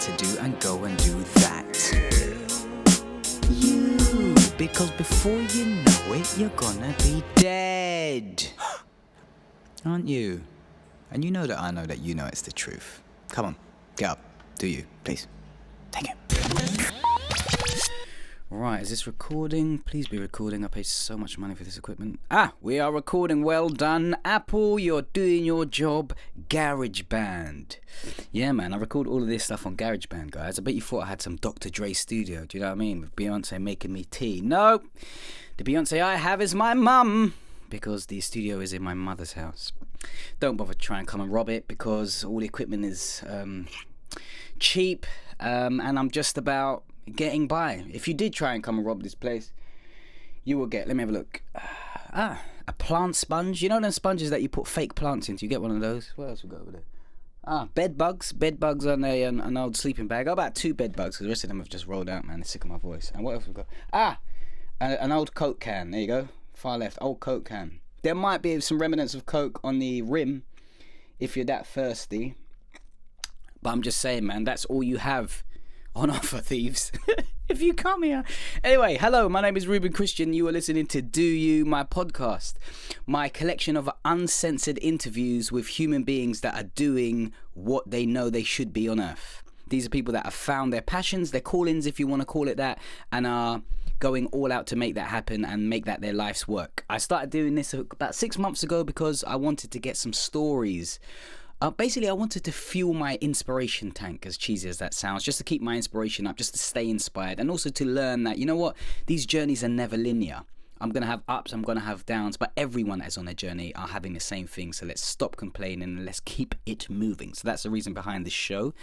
to do and go and do that. You, because before you know it, you're gonna be dead. Aren't you? And you know that I know that you know it's the truth. Come on, get up. Do you, please? Thank you. Right, is this recording? Please be recording. I paid so much money for this equipment. We are recording. Well done, Apple. You're doing your job. GarageBand. Yeah, man, I record all of this stuff on GarageBand, guys. I bet you thought I had some Dr. Dre studio. Do you know what I mean? With Beyonce making me tea. No, the Beyonce I have is my mum, because the studio is in my mother's house. Don't bother trying to come and rob it, because all the equipment is cheap, and I'm just about getting by. If you did try and come and rob this place, you will get, let me have a look, a plant sponge. You know those sponges that you put fake plants into? You get one of those. What else we got over there? Bed bugs on an old sleeping bag. About 2 bed bugs, because the rest of them have just rolled out, man. They're sick of my voice. And what else we got? An old Coke can. There you go, far left, old Coke can. There might be some remnants of Coke on the rim if you're that thirsty, but I'm just saying, man, that's all you have on offer, thieves. If you come here. Anyway, hello, my name is Reuben Christian. You are listening to Do You, my podcast, my collection of uncensored interviews with human beings that are doing what they know they should be on earth. These are people that have found their passions, their callings, if you want to call it that, and are going all out to make that happen and make that their life's work. I started doing this about 6 months ago because I wanted to get some stories. Basically, I wanted to fuel my inspiration tank, as cheesy as that sounds, just to keep my inspiration up, just to stay inspired, and also to learn that, you know what, these journeys are never linear. I'm going to have ups, I'm going to have downs, but everyone that is on their journey are having the same thing, so let's stop complaining and let's keep it moving. So that's the reason behind this show.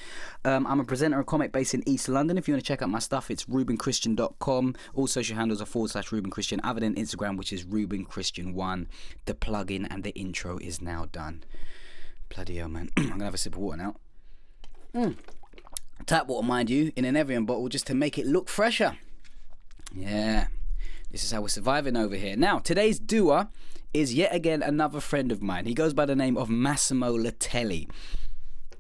I'm a presenter of comic based in East London. If you want to check out my stuff, it's ReubenChristian.com. All social handles are /ReubenChristian, other than Instagram, which is ReubenChristian1. The plug-in and the intro is now done. Bloody hell, man. I'm going to have a sip of water now. Tap water, mind you, in an Evian bottle just to make it look fresher. Yeah, this is how we're surviving over here. Now, today's doer is yet again another friend of mine. He goes by the name of Massimo Latelli.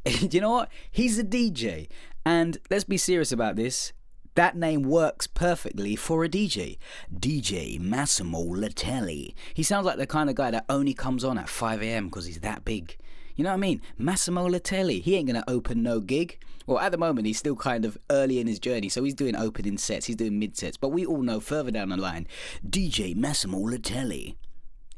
You know what? He's a DJ. And let's be serious about this. That name works perfectly for a DJ. DJ Massimo Latelli. He sounds like the kind of guy that only comes on at 5 a.m. because he's that big. You know what I mean? Massimo Latelli. He ain't going to open no gig. Well, at the moment, he's still kind of early in his journey, so he's doing opening sets, he's doing mid-sets. But we all know further down the line, DJ Massimo Latelli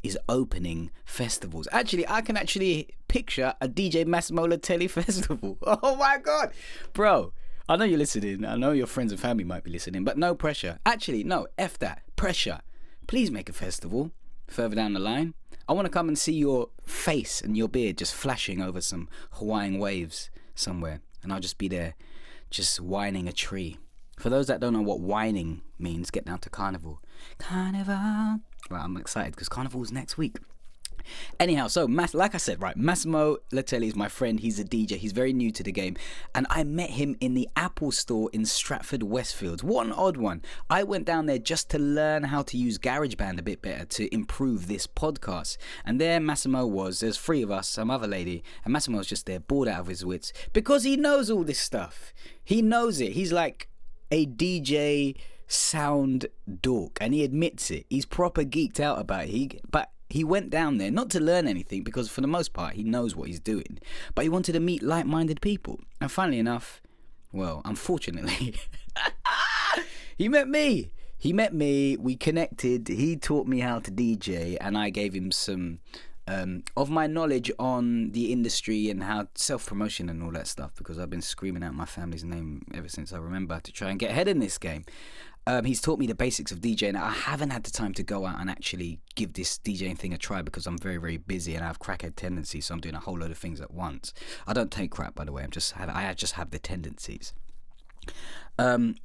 is opening festivals. Actually, I can actually picture a DJ Massimo Latelli festival. Oh my God. Bro, I know you're listening. I know your friends and family might be listening, but no pressure. Actually, no, F that. Pressure. Please make a festival further down the line. I want to come and see your face and your beard just flashing over some Hawaiian waves somewhere. And I'll just be there, just whining a tree. For those that don't know what whining means, get down to Carnival. Carnival. Right, I'm excited because Carnival's next week. Anyhow, so like I said, right, Massimo Latelli is my friend. He's a DJ. He's very new to the game. And I met him in the Apple store in Stratford Westfield. What an odd one. I went down there just to learn how to use GarageBand a bit better to improve this podcast. And there Massimo was. There's 3 of us, some other lady. And Massimo was just there, bored out of his wits. Because he knows all this stuff. He knows it. He's like a DJ sound dork. And he admits it. He's proper geeked out about it. But he went down there not to learn anything, because for the most part he knows what he's doing, but he wanted to meet like-minded people. And funnily enough, well, unfortunately, he met me. We connected. He taught me how to DJ, and I gave him some of my knowledge on the industry and how self-promotion and all that stuff, because I've been screaming out my family's name ever since I remember to try and get ahead in this game. He's taught me the basics of DJing. I haven't had the time to go out and actually give this DJing thing a try because I'm very, very busy and I have crackhead tendencies, so I'm doing a whole load of things at once. I don't take crap, by the way. I just have the tendencies. And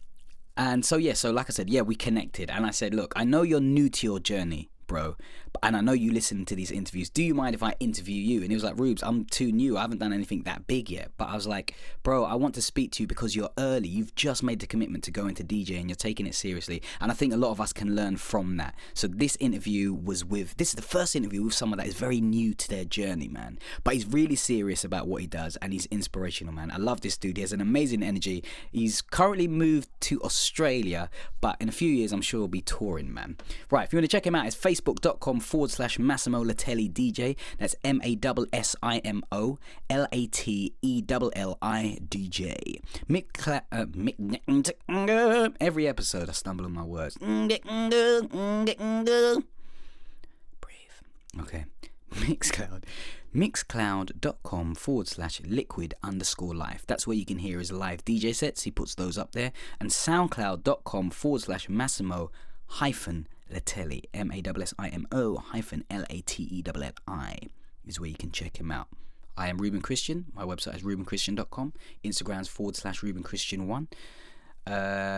so like I said, we connected, and I said, look, I know you're new to your journey, bro, and I know you listen to these interviews, do you mind if I interview you? And he was like, Rubes, I'm too new, I haven't done anything that big yet. But I was like, bro, I want to speak to you because you're early, you've just made the commitment to go into DJ and you're taking it seriously, and I think a lot of us can learn from that. So this is the first interview with someone that is very new to their journey, man, but he's really serious about what he does and he's inspirational, man. I love this dude. He has an amazing energy. He's currently moved to Australia, but in a few years I'm sure he'll be touring, man. Right, if you want to check him out, it's facebook.com/Massimo Latelli DJ. That's MASSIMO LATELLI DJ. Every episode I stumble on my words. Breathe. Okay. Mixcloud.com/liquid_life. That's where you can hear his live DJ sets. He puts those up there. And soundcloud.com/Massimo-Latelli. MASSIMO-LATELLI is where you can check him out. I am Reuben Christian. My website is ReubenChristian.com. Instagram's /ReubenChristian1.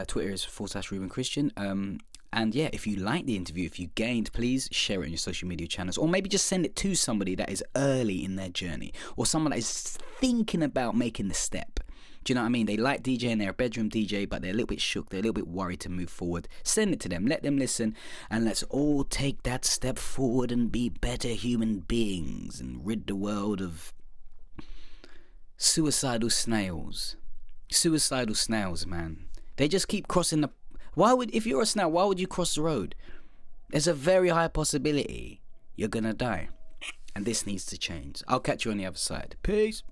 Twitter is /ReubenChristian. And yeah, if you like the interview, if you gained, please share it on your social media channels, or maybe just send it to somebody that is early in their journey, or someone that is thinking about making the step. Do you know what I mean? They like DJing, they're a bedroom DJ, but they're a little bit shook, they're a little bit worried to move forward. Send it to them, let them listen, and let's all take that step forward and be better human beings and rid the world of suicidal snails. Suicidal snails, man. They just keep crossing the... if you're a snail, why would you cross the road? There's a very high possibility you're gonna die. And this needs to change. I'll catch you on the other side. Peace.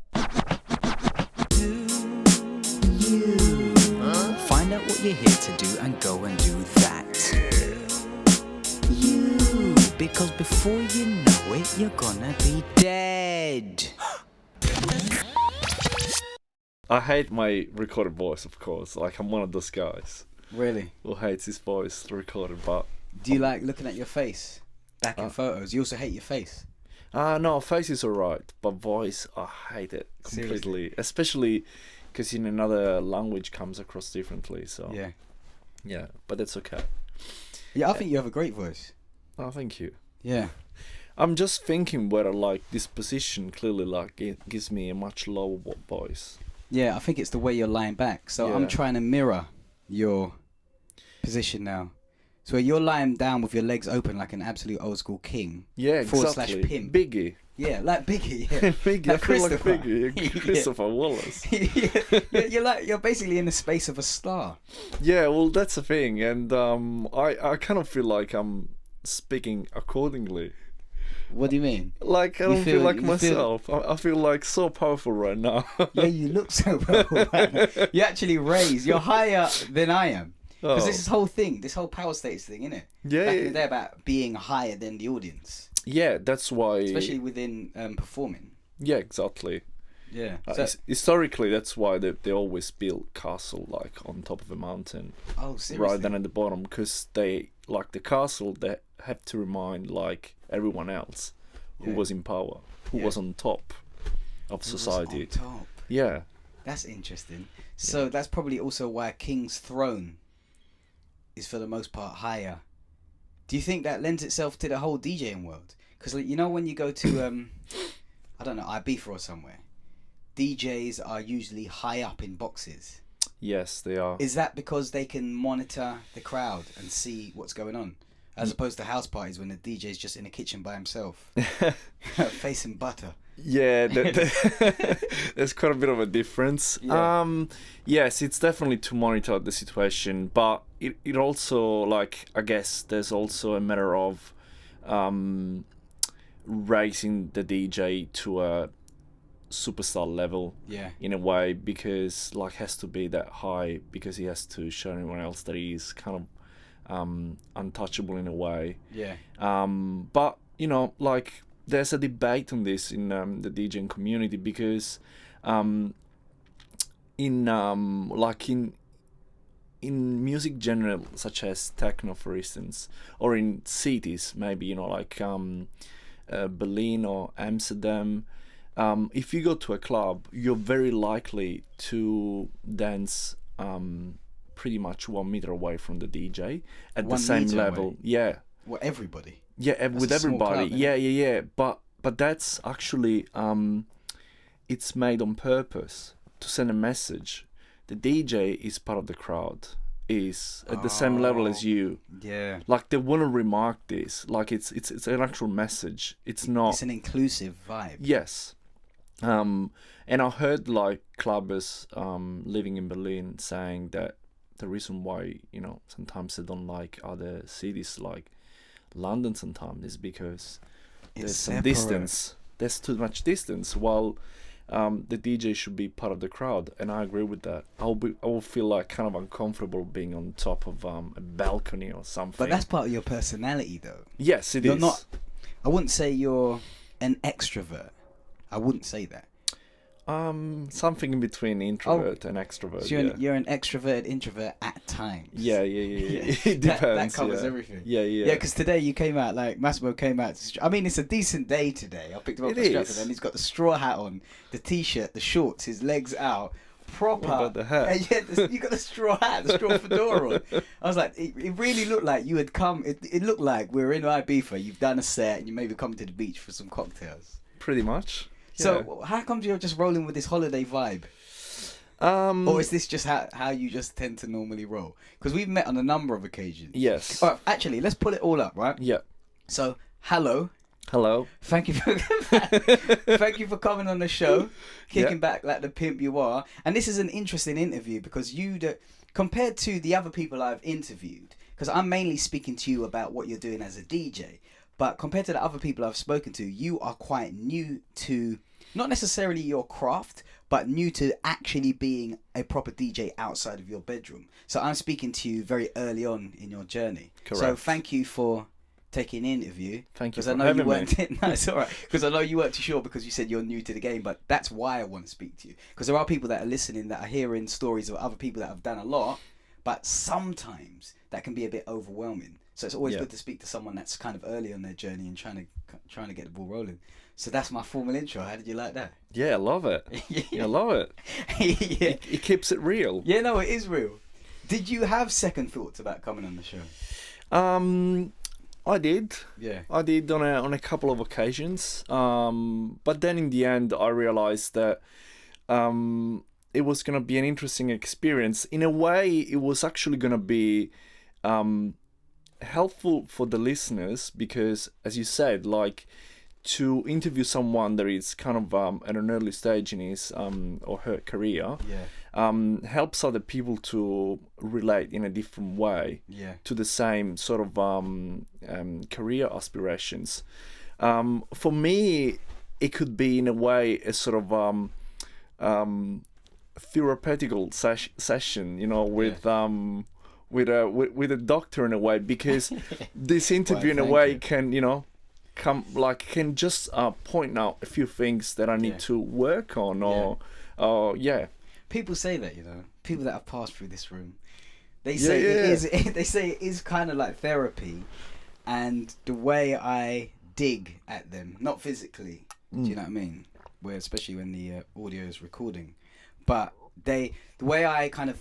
Find out what you're here to do and go and do that. Because before you know it, you're gonna be dead. I hate my recorded voice, of course. Like, I'm one of those guys. Really? Who hates his voice recorded, but... Do you like looking at your face back in photos? You also hate your face? No, face is alright, but voice, I hate it completely. Seriously? Especially because in another language comes across differently, so... Yeah, but that's okay. Yeah, I think you have a great voice. Oh, thank you. Yeah. I'm just thinking whether, like, this position clearly, like, it gives me a much lower voice. Yeah, I think it's the way you're lying back. So I'm trying to mirror your position now. So you're lying down with your legs open like an absolute old school king. Yeah, exactly. /pimp. Biggy. Yeah, like Biggy. Yeah. Biggy. Like I feel like Biggy. Christopher Wallace. You're basically in the space of a star. Yeah, well, that's the thing, and I kind of feel like I'm speaking accordingly. What do you mean? Like, I don't feel like myself. I feel like so powerful right now. Yeah, you look so powerful right now. You actually raise. You're higher than I am. Because this whole power status thing, innit? Yeah. Back in the day about being higher than the audience. Yeah, that's why... Especially within performing. Yeah, exactly. Yeah. Historically, that's why they always build castle, like, on top of a mountain. Oh, seriously? Rather than at the bottom, because they, like, the castle, they have to remind, like, everyone else who was in power, who was on top of society. Was on top. Yeah. That's interesting. So that's probably also why a king's throne is for the most part higher. Do you think that lends itself to the whole DJing world? Because, like, you know, when you go to I don't know, Ibiza or somewhere, DJs are usually high up in boxes. Yes, they are. Is that because they can monitor the crowd and see what's going on, as opposed to house parties when the DJ's just in the kitchen by himself, facing butter? Yeah, there's quite a bit of a difference. Yeah. Yes, it's definitely to monitor the situation, but it also, like, I guess there's also a matter of raising the DJ to a superstar level. Yeah. In a way, because, like, has to be that high because he has to show anyone else that he's kind of untouchable in a way. Yeah. But, you know, like, there's a debate on this in the DJing community because in music genre such as techno, for instance, or in cities maybe, you know, like Berlin or Amsterdam, if you go to a club, you're very likely to dance pretty much 1 meter away from the DJ at the same level. Away. Yeah. Well, everybody. with a small everybody. club, Yeah. But that's actually it's made on purpose to send a message. The DJ is part of the crowd, is at the same level as you. Yeah. Like, they want to remark this. Like, it's an actual message. It's not. It's an inclusive vibe. Yes. And I heard like clubbers living in Berlin saying that the reason why, you know, sometimes they don't like other cities like London sometimes is because there's some distance. There's too much distance. While the DJ should be part of the crowd, and I agree with that. I will feel like kind of uncomfortable being on top of a balcony or something. But that's part of your personality, though. Yes, it is. You're not. I wouldn't say you're an extrovert. I wouldn't say that. Something in between introvert and extrovert. So you're an extroverted introvert at times. Yeah. It depends. That covers everything. Yeah. Yeah, because today you came out, like, Massimo came out. I mean, it's a decent day today. I picked him up from Stratford, and he's got the straw hat on, the t-shirt, the shorts, his legs out. Proper. What about the hat? Yeah, you got the straw hat, the straw fedora on. I was like, it really looked like you had come. It looked like we were in Ibiza. You've done a set, and you maybe come to the beach for some cocktails. Pretty much. So how come you're just rolling with this holiday vibe? Or is this just how you just tend to normally roll? Because we've met on a number of occasions. Yes. All right, actually, let's pull it all up, right? Yeah. So, hello. Thank you for coming on the show, kicking back like the pimp you are. And this is an interesting interview because compared to the other people I've interviewed, because I'm mainly speaking to you about what you're doing as a DJ, but compared to the other people I've spoken to, you are quite new to, not necessarily your craft, but new to actually being a proper DJ outside of your bedroom. So I'm speaking to you very early on in your journey. Correct. So thank you for taking an interview. Thank you for having me. No, it's all right. Because I know you weren't too sure because you said you're new to the game, but that's why I want to speak to you. Because there are people that are listening that are hearing stories of other people that have done a lot, but sometimes that can be a bit overwhelming. So it's always good to speak to someone that's kind of early on their journey and trying to get the ball rolling. So that's my formal intro. How did you like that? Yeah, I love it. I love it. Yeah. It keeps it real. Yeah, no, it is real. Did you have second thoughts about coming on the show? I did. Yeah. I did on a couple of occasions. But then in the end, I realized that it was gonna be an interesting experience. In a way, it was actually gonna be helpful for the listeners because, as you said, like, to interview someone that is kind of at an early stage in his or her career, helps other people to relate in a different way to the same sort of career aspirations. For me, it could be in a way a sort of theoretical session, you know, with a doctor in a way, because this interview in a way can, you know, can just point out a few things that I need to work on, or People say that, you know, people that have passed through this room, they say it is kind of like therapy, and the way I dig at them, not physically, do you know what I mean? Where especially when the audio is recording, but the way I kind of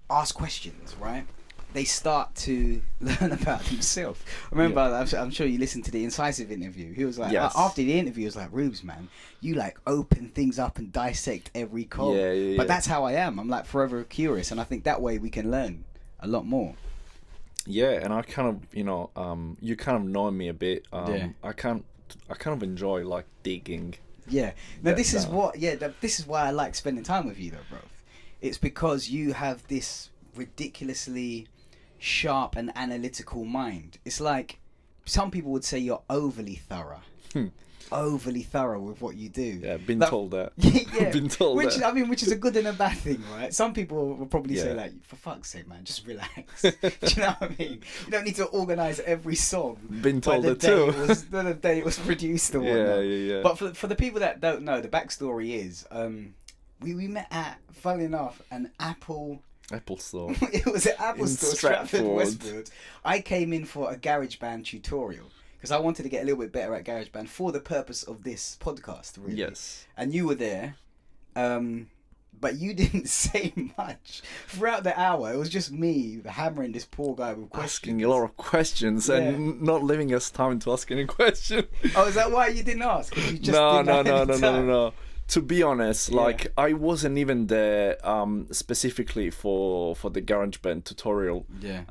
ask questions, right? They start to learn about themselves. Remember, I'm sure you listened to the Incisive interview. He was like, after the interview, he was like, Rubes, man, you like open things up and dissect every code. But that's how I am. I'm like forever curious, and I think that way we can learn a lot more. Yeah, and I kind of, you know, you kind of know me a bit. I kind of enjoy like digging. Yeah. Now this is why I like spending time with you, though, bro. It's because you have this ridiculously sharp and analytical mind. It's like some people would say you're overly thorough. Overly thorough with what you do. Yeah, been told that. Yeah, been told that. I mean, which is a good and a bad thing, right? Some people will probably say like, for fuck's sake, man, just relax. Do you know what I mean? You don't need to organise every song. Been told that too. The day it was produced or whatnot. Yeah. But for the people that don't know, the backstory is we met at, funnily enough, an Apple store. It was an Apple in store, Stratford Westwood. I came in for a GarageBand tutorial because I wanted to get a little bit better at GarageBand for the purpose of this podcast, really. Yes. And you were there. but you didn't say much throughout the hour. It was just me hammering this poor guy with questions. Asking a lot of questions and not leaving us time to ask any question. Oh, is that why you didn't ask? 'Cause you just No. didn't have any time? To be honest, like I wasn't even there specifically for the GarageBand tutorial. Yeah.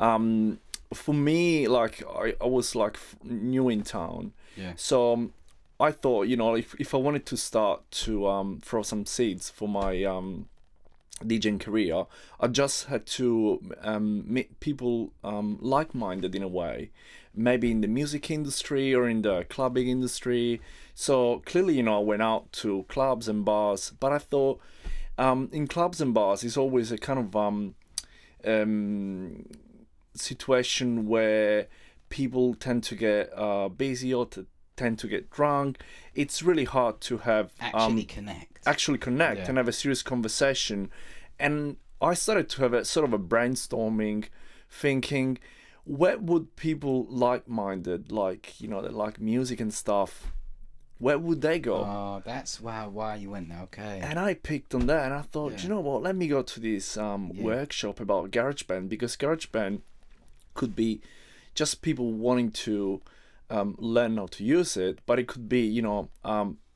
For me, like I was like new in town. Yeah. So I thought, you know, if I wanted to start to throw some seeds for my DJing career, I just had to meet people like-minded in a way, maybe in the music industry or in the clubbing industry. So clearly, you know, I went out to clubs and bars, but I thought in clubs and bars it's always a kind of situation where people tend to get busy or tend to get drunk. It's really hard to have Actually connect and have a serious conversation. And I started to have a sort of a brainstorming, thinking, where would people like-minded, like, you know, that like music and stuff, where would they go? Oh, that's why you went there. Okay. And I picked on that, and I thought, you know what, let me go to this workshop about GarageBand, because GarageBand could be just people wanting to learn how to use it, but it could be, you know,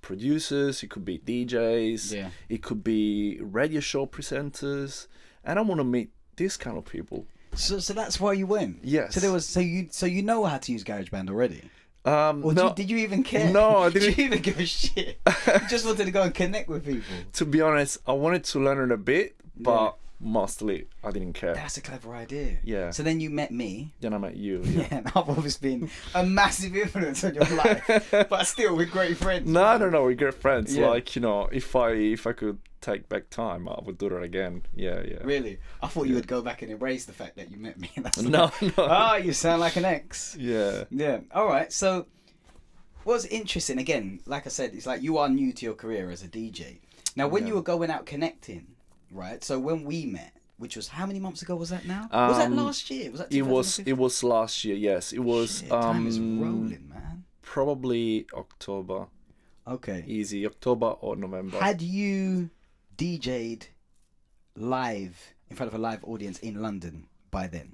producers, it could be DJs, it could be radio show presenters, and I want to meet these kind of people. So that's why you went. Yes. So you know how to use GarageBand already. Or no, did you even care? No, I didn't. Did you even give a shit? You just wanted to go and connect with people. To be honest, I wanted to learn it a bit, but mostly I didn't care. That's a clever idea. Yeah. So then you met me. Then I met you. Yeah, and I've always been a massive influence on your life, but still we're great friends. No, we're great friends. Yeah. Like, you know, if I could take back time, I would do that again. Yeah. Really? I thought you would go back and embrace the fact that you met me. No. Ah, you sound like an ex. Yeah. Yeah. All right. So, what's interesting, again, like I said, it's like you are new to your career as a DJ. Now, when you were going out connecting, right? So when we met, which was how many months ago was that now? Was that last year? Was that 2015? It was last year. Yes, it was. Shit, time is rolling, man. Probably October. Okay. Easy, October or November. Had you DJ'd live in front of a live audience in London by then?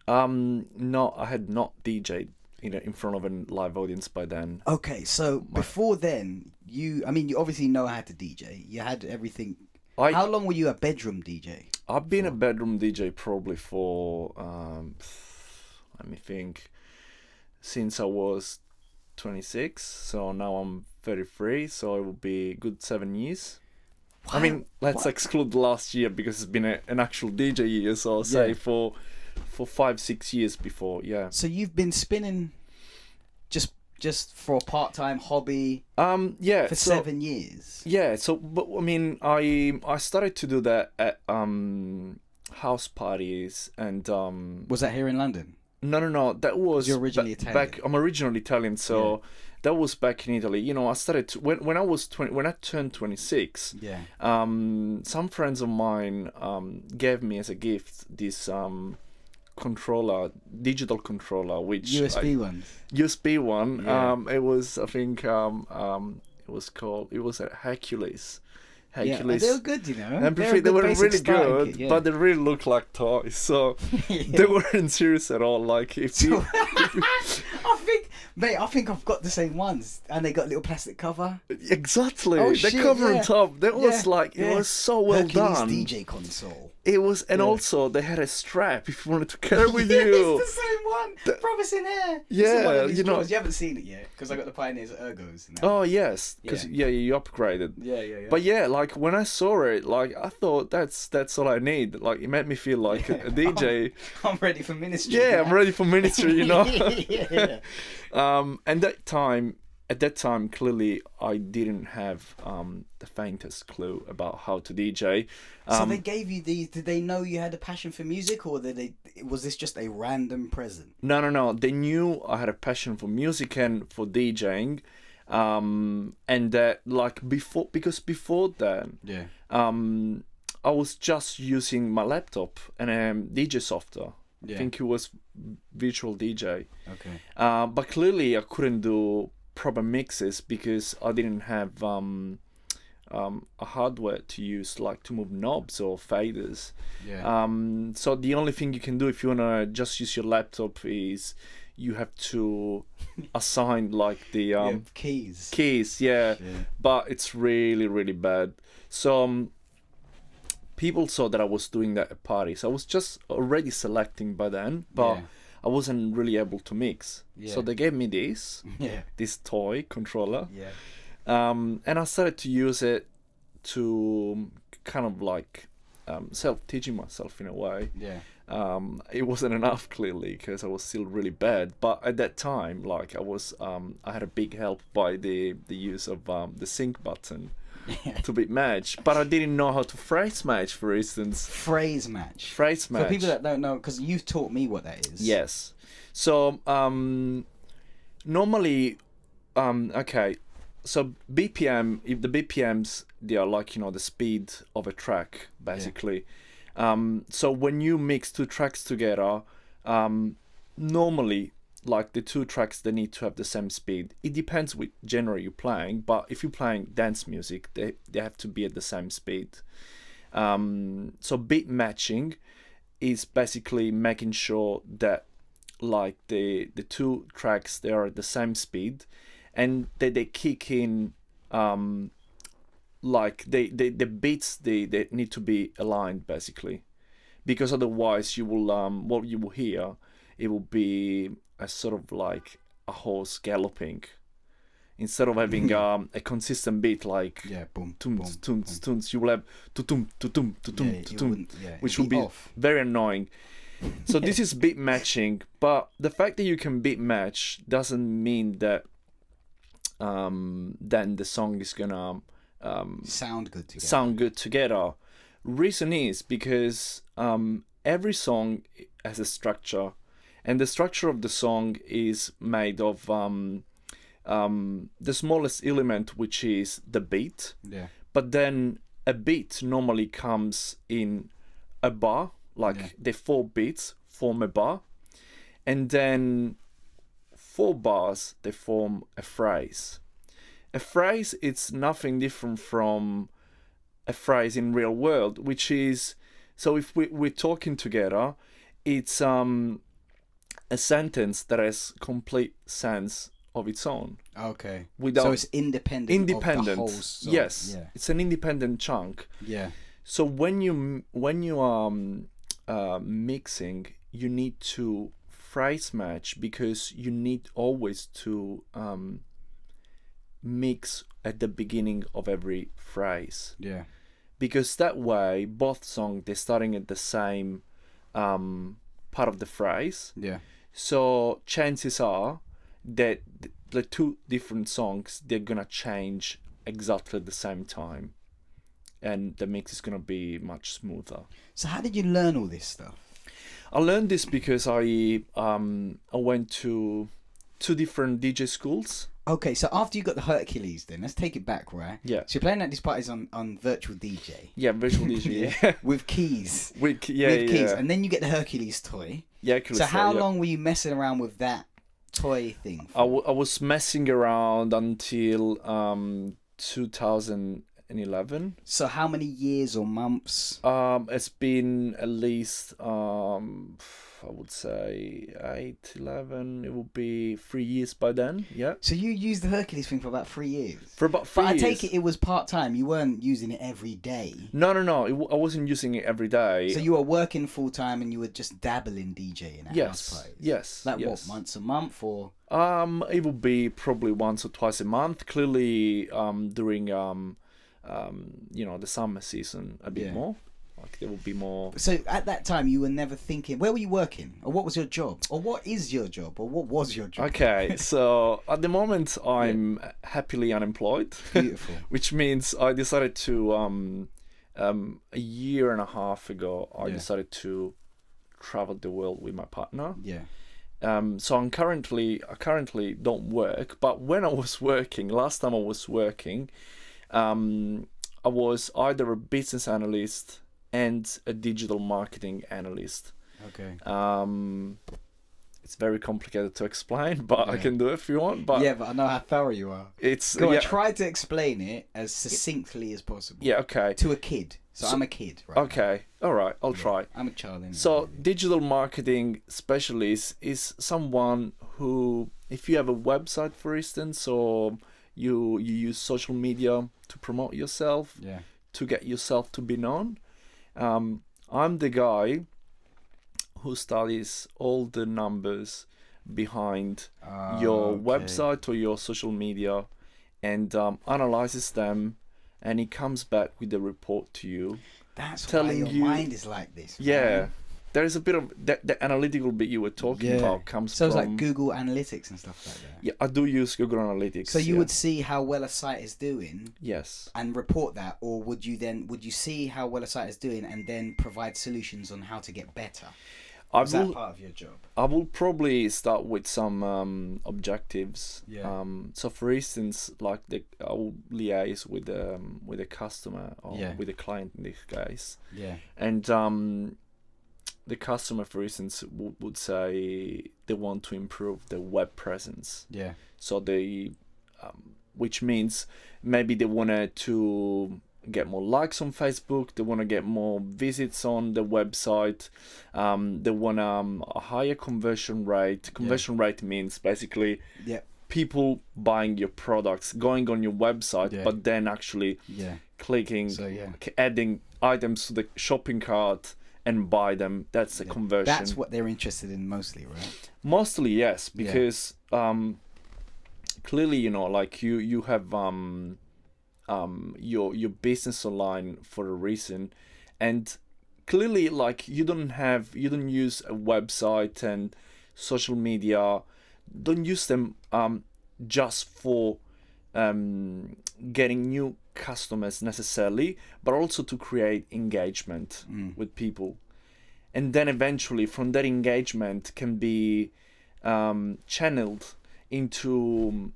No, I had not DJ'd in front of a live audience by then. Okay, so before then, you obviously know how to DJ. You had everything. How long were you a bedroom DJ? I've been a bedroom DJ probably for, let me think, since I was 26. So now I'm 33, so it will be a good 7 years. What? I mean, let's exclude the last year because it's been an actual DJ year, so I'll say for 5-6 years before, yeah. So you've been spinning just for a part-time hobby for 7 years? Yeah, so, but I mean, I started to do that at house parties and... Was that here in London? No, that was... You're originally Italian? I'm originally Italian, so that was back in Italy. You know, I started to... When I turned 26, some friends of mine gave me as a gift this... digital controller, which USB one. It was, I think, it was a Hercules. Yeah, they were good, you know. And they were really good, but they really looked like toys, so they weren't serious at all. Like I think I've got the same ones, and they got a little plastic cover. Exactly, the cover on top. That was it was so well Hercules done. DJ console. It was, and also they had a strap if you wanted to carry with you. It's the same one. Promising hair. Yeah, you know. You haven't seen it yet because I got the Pioneers Ergos now. Oh yes, because you upgraded. Yeah. But yeah, like when I saw it, like I thought that's all I need. Like it made me feel like a DJ. I'm ready for ministry. Yeah, I'm ready for ministry. You know. Yeah. At that time, clearly I didn't have the faintest clue about how to DJ. So they gave you these. Did they know you had a passion for music, or was this just a random present? No. They knew I had a passion for music and for DJing, and that because before then, I was just using my laptop and DJ software. I think it was Virtual DJ. Okay. But clearly I couldn't do proper mixes because I didn't have a hardware to use, like to move knobs or faders. Yeah. So the only thing you can do if you wanna just use your laptop is you have to assign like the Keys. keys. Yeah, but it's really really bad. So people saw that I was doing that at parties. I was just already selecting by then, but I wasn't really able to mix. So they gave me this toy controller. And I started to use it to kind of like self-teaching myself in a way. It wasn't enough clearly because I was still really bad. But at that time, like I had a big help by the use of the sync button to beat match. But I didn't know how to phrase match, for instance. Phrase match. Phrase match. For people that don't know, because you've taught me what that is. Yes. So normally, okay. So BPM, if the BPMs, they are like, you know, the speed of a track, basically. So when you mix two tracks together, normally, like the two tracks, they need to have the same speed. It depends which genre you're playing, but if you're playing dance music, they have to be at the same speed. So beat matching is basically making sure that like the two tracks, they are at the same speed, and they kick in like the beats they need to be aligned basically, because otherwise you will what you will hear, it will be a sort of like a horse galloping instead of having a consistent beat like boom, tunes, boom, tunes, tunes. You will have tutum tutum tutum tutum, which will be off. very annoying. So this is beat matching, but the fact that you can beat match doesn't mean that then the song is gonna sound good together. Reason is because every song has a structure, and the structure of the song is made of the smallest element, which is the beat. But then a beat normally comes in a bar, like the 4 beats form a bar, and then 4 bars, they form a phrase. A phrase, it's nothing different from a phrase in real world, which is, so if we're talking together, it's a sentence that has complete sense of its own. Okay. Without, so it's independent of the whole song. Yes. It's an independent chunk. So when you are mixing, you need to phrase match, because you need always to mix at the beginning of every phrase. Because that way both songs, they're starting at the same part of the phrase. So chances are that the 2 different songs, they're gonna change exactly at the same time, and the mix is gonna be much smoother. So how did you learn all this stuff? I learned this because I went to 2 different DJ schools. Okay, so after you got the Hercules, then let's take it back, right? Yeah. So you're playing at these parties on virtual DJ. Yeah, virtual DJ. With keys. With keys, and then you get the Hercules toy. Yeah, so how long were you messing around with that toy thing for? I was messing around until 2011. So how many years or months? It's been at least I would say 8, 11. It will be 3 years by then. Yeah. So you used the Hercules thing for about 3 years. For about 3 years. But I take it was part-time. You weren't using it every day. No. I wasn't using it every day. So you were working full-time and you were just dabbling DJing at house parties. Yes. Like what, once a month or? It will be probably once or twice a month. Clearly, during the summer season a bit more. Like there will be more. So at that time, you were never thinking, where were you working? Or what was your job? Or what is your job? Or what was your job? Okay, so at the moment, I'm happily unemployed. Beautiful. Which means I decided to, a year and a half ago, I decided to travel the world with my partner. So I currently don't work, but when I was working, last time I was working, I was either a business analyst and a digital marketing analyst. Okay. it's very complicated to explain, but I can do it if you want. But yeah, but I know how thorough you are. it's Go on, try to explain it as succinctly as possible. yeah, okay. To a kid. So I'm a kid, right? Okay, all right, I'll try. I'm a child. Anyway. So, digital marketing specialist is someone who, if you have a website, for instance, or you use social media to promote yourself, yeah, to get yourself to be known, I'm the guy who studies all the numbers behind your website or your social media and analyzes them, and he comes back with a report to you. That's telling why your you, mind is like this. Yeah, man. there is a bit of the analytical bit you were talking about comes so from. it's like Google Analytics and stuff like that. Yeah, I do use Google Analytics. So you would see how well a site is doing. Yes. And report that, or would you see how well a site is doing and then provide solutions on how to get better? Is that part of your job? I will probably start with some objectives. Yeah. So for instance, like I will liaise with a customer or with a client in this case. Yeah. And the customer, for instance, would say they want to improve their web presence. Yeah. So they, which means maybe they wanted to get more likes on Facebook, they want to get more visits on the website, they want a higher conversion rate. Conversion rate means basically people buying your products, going on your website, but then actually clicking, adding items to the shopping cart and buy them. That's a conversion. That's what they're interested in mostly, right? Mostly, yes, because clearly, you know, like you have your business online for a reason, and clearly, like you don't use a website and social media, don't use them just for getting new customers necessarily, but also to create engagement with people, and then eventually from that engagement can be channeled into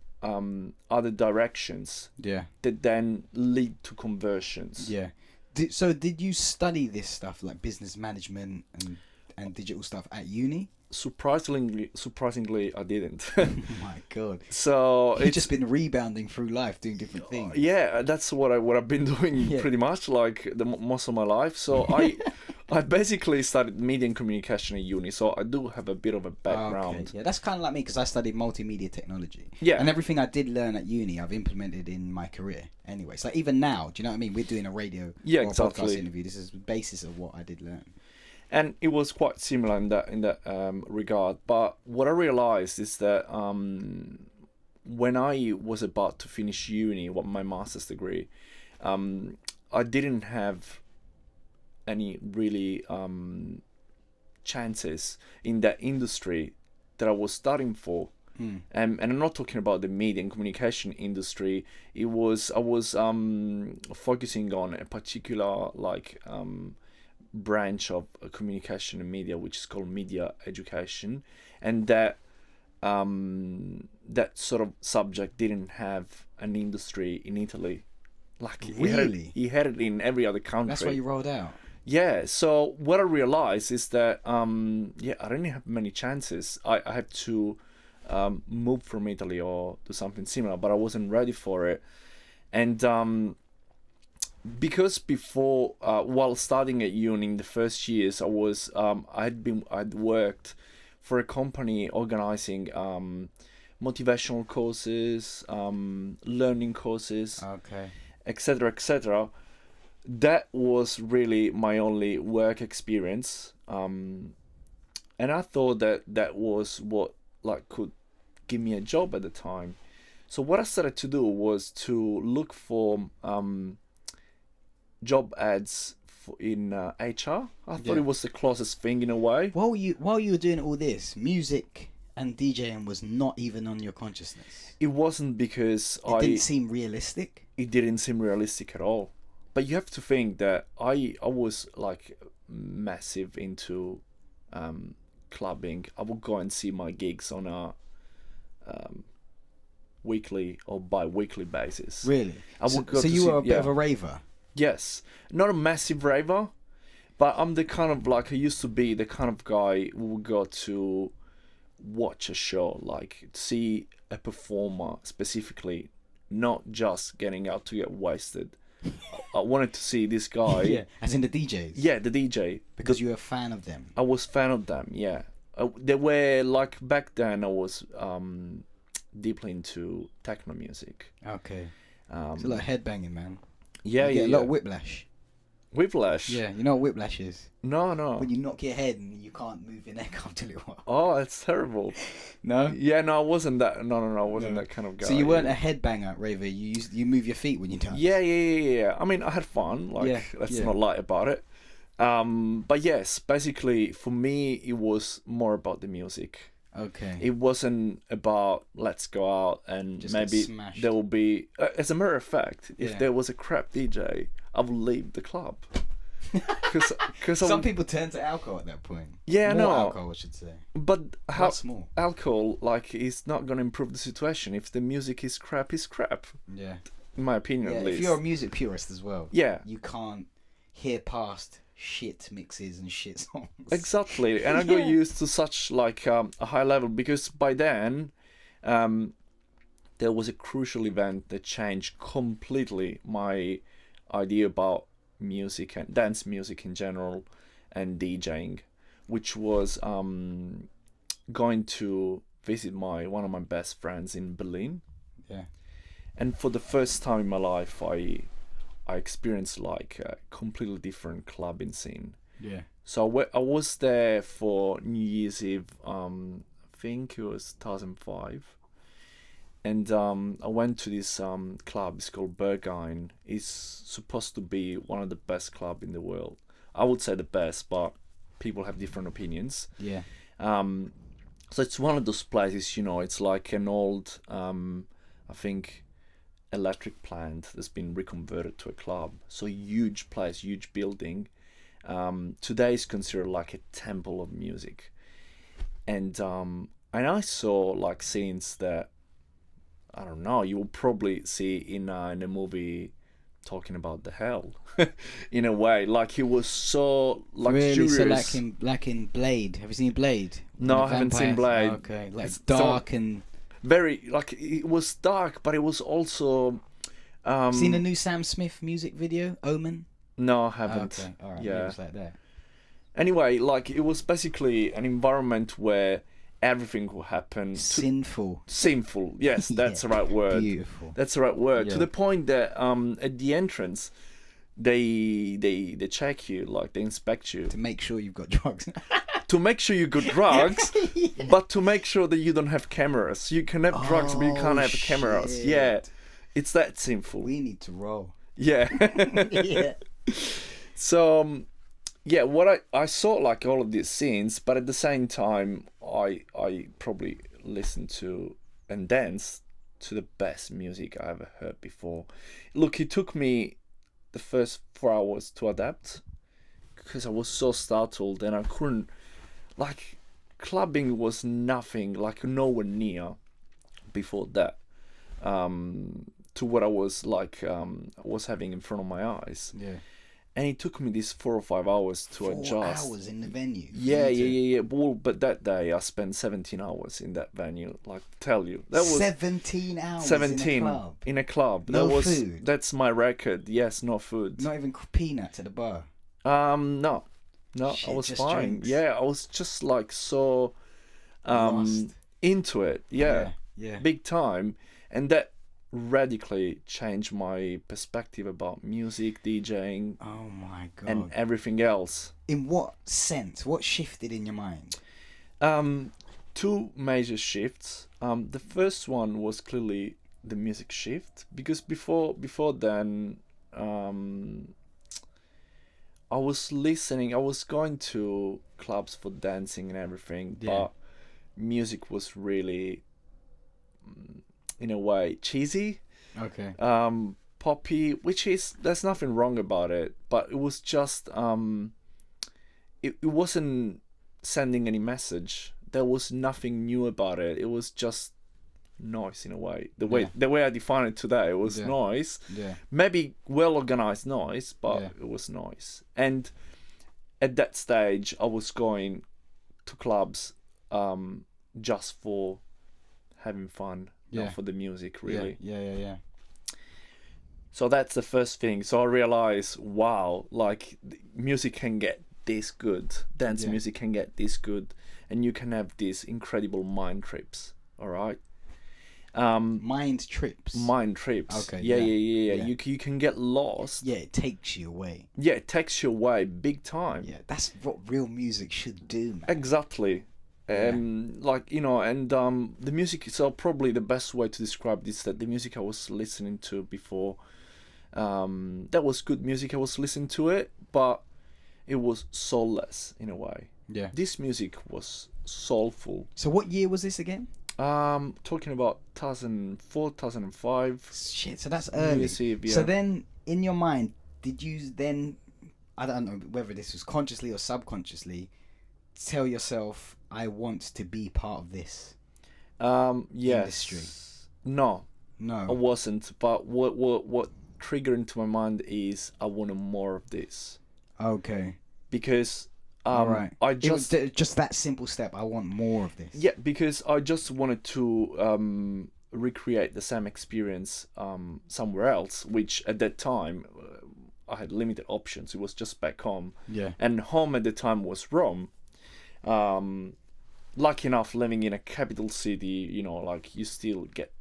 other directions that then lead to conversions. So did you study this stuff like business management and digital stuff at uni? Surprisingly, I didn't. Oh my god! So you've just been rebounding through life, doing different things. Yeah, that's what I've been doing pretty much like most of my life. So I basically studied media and communication at uni, so I do have a bit of a background. Yeah, that's kind of like me because I studied multimedia technology. Yeah, and everything I did learn at uni, I've implemented in my career. Anyway, so even now, do you know what I mean? We're doing a radio or a podcast interview. This is the basis of what I did learn. And it was quite similar in that regard. But what I realized is that when I was about to finish uni, my master's degree, I didn't have any really chances in that industry that I was studying for. And I'm not talking about the media and communication industry. I was focusing on a particular branch of communication and media, which is called media education, and that sort of subject didn't have an industry in Italy. Like he had it in every other country. That's why you rolled out. Yeah. So what I realized is that I didn't have many chances. I had to move from Italy or do something similar, but I wasn't ready for it, and because before, while studying at uni in the first years, I'd worked for a company organizing motivational courses, learning courses, etc., etc. That was really my only work experience, and I thought that was what could give me a job at the time. So what I started to do was to look for job ads in HR. I thought it was the closest thing in a way. While you were doing all this, music and DJing was not even on your consciousness. It wasn't because it didn't seem realistic. It didn't seem realistic at all. But you have to think that I was like massive into clubbing. I would go and see my gigs on a weekly or bi-weekly basis. Really? So you were a bit of a raver? Yes, not a massive raver, but I'm the kind of I used to be the kind of guy who would go to watch a show, like see a performer specifically, not just getting out to get wasted. I wanted to see this guy. Yeah, as in the DJs. Yeah, the DJ. Because you're a fan of them. I was fan of them. Yeah, they were like back then. I was deeply into techno music. Okay. It's a lot of headbanging, man. Yeah, You get yeah, a lot yeah. of whiplash. Whiplash. Yeah, you know what whiplash is? No, no. When you knock your head and you can't move your neck after a little while. Oh, it's terrible. No? Yeah, no, I wasn't that. No, I wasn't No. that kind of guy. So you weren't a headbanger, Raver. You move your feet when you dance. Yeah. I mean, I had fun. Like, Yeah, let's yeah. not lie about it. But yes, basically, for me, it was more about the music. Okay. It wasn't about let's go out and Just get maybe smashed. there will be. As a matter of fact, if Yeah. there was a crap DJ, I would leave the club. Because Some people turn to alcohol at that point. Yeah, More no. alcohol, I should say. But how Lots more. alcohol like is not gonna improve the situation. If the music is crap, Yeah. in my opinion, Yeah, at least. if you're a music purist as well, Yeah. you can't hear past shit mixes and shit songs. Exactly, and I got Yeah. used to such like a high level because by then, there was a crucial event that changed completely my idea about music and dance music in general, and DJing, which was going to visit one of my best friends in Berlin, Yeah. and for the first time in my life, I experienced like a completely different clubbing scene. Yeah. So I was there for New Year's Eve, I think it was 2005. And I went to this club, it's called Berghain. It's supposed to be one of the best clubs in the world. I would say the best, but people have different opinions. Yeah. So it's one of those places, it's like an old, I think, electric plant that's been reconverted to a club. So huge place, huge building. Today is considered like a temple of music, and I saw like scenes that I don't know you will probably see in a movie talking about the hell, in a way. Like it was so luxurious. Really? So like in Blade. Have you seen Blade? No, The I haven't seen vampires? Blade. Okay, like It's dark and. Very like it was dark, but it was also. Seen a new Sam Smith music video, Omen? No, I haven't. Okay, alright. Yeah. It was like that. Anyway, like it was basically an environment where everything will happen. Sinful. Sinful. Yes, that's the right word. Beautiful. That's the right word. Yeah. To the point that at the entrance, they check you, like they inspect you To make sure you've got drugs. to make sure you got drugs, but to make sure that you don't have cameras. You can have drugs, but you can't have cameras. shit. Yeah, it's that sinful. We need to roll. Yeah. Yeah. So, yeah, what I saw like all of these scenes, but at the same time, I probably listened to and danced to the best music I ever heard before. Look, it took me the first 4 hours to adapt because I was so startled and I couldn't, like, clubbing was nothing, like nowhere near before that, to what I was like, was having in front of my eyes. Yeah. And it took me these 4 or 5 hours to 4 adjust. hours in the venue. Yeah. Well, but that day I spent 17 hours in that venue. Like, tell you, that was 17 hours 17 in a club. in a club. No that was food? That's my record. Yes, no food. Not even peanuts at the bar. No, Shit, I was just fine. drinks. Yeah, I was just like so Lost. into it. Yeah, Yeah. big time, and that radically changed my perspective about music, DJing, Oh my god. and everything else. In what sense? What shifted in your mind? Two major shifts. The first one was clearly the music shift, because before then, I was going to clubs for dancing and everything, Yeah. but music was really, in a way, cheesy, Okay. poppy, there's nothing wrong about it, but it was just, it wasn't sending any message. There was nothing new about it. It was just noise in a way. The way I define it today, it was Yeah. noise. Yeah. Maybe well organized noise, but Yeah. it was noise. And at that stage, I was going to clubs just for having fun, not for the music, really. Yeah. So that's the first thing. So I realized, wow, like music can get this good, dance music can get this good, and you can have these incredible mind trips. All right. Mind trips. Okay. Yeah. You can get lost. Yeah, it takes you away. Yeah, it takes you away big time. Yeah, that's what real music should do, man. Exactly. Like, you know, and the music. So probably the best way to describe this, that the music I was listening to before, that was good music. I was listening to it, but it was soulless in a way. Yeah. This music was soulful. So what year was this again? Talking about 2004, 2005. Shit, so that's early. So then, in your mind, did you then, I don't know whether this was consciously or subconsciously, tell yourself, I want to be part of this industry? No, I No. wasn't. But what triggered into my mind is I wanted more of this. Okay. Because All right. I It was just that simple step. I want more of this. Yeah, because I just wanted to recreate the same experience somewhere else, which at that time I had limited options. It was just back home. Yeah. And home at the time was Rome. Lucky enough, living in a capital city, you know, like you still get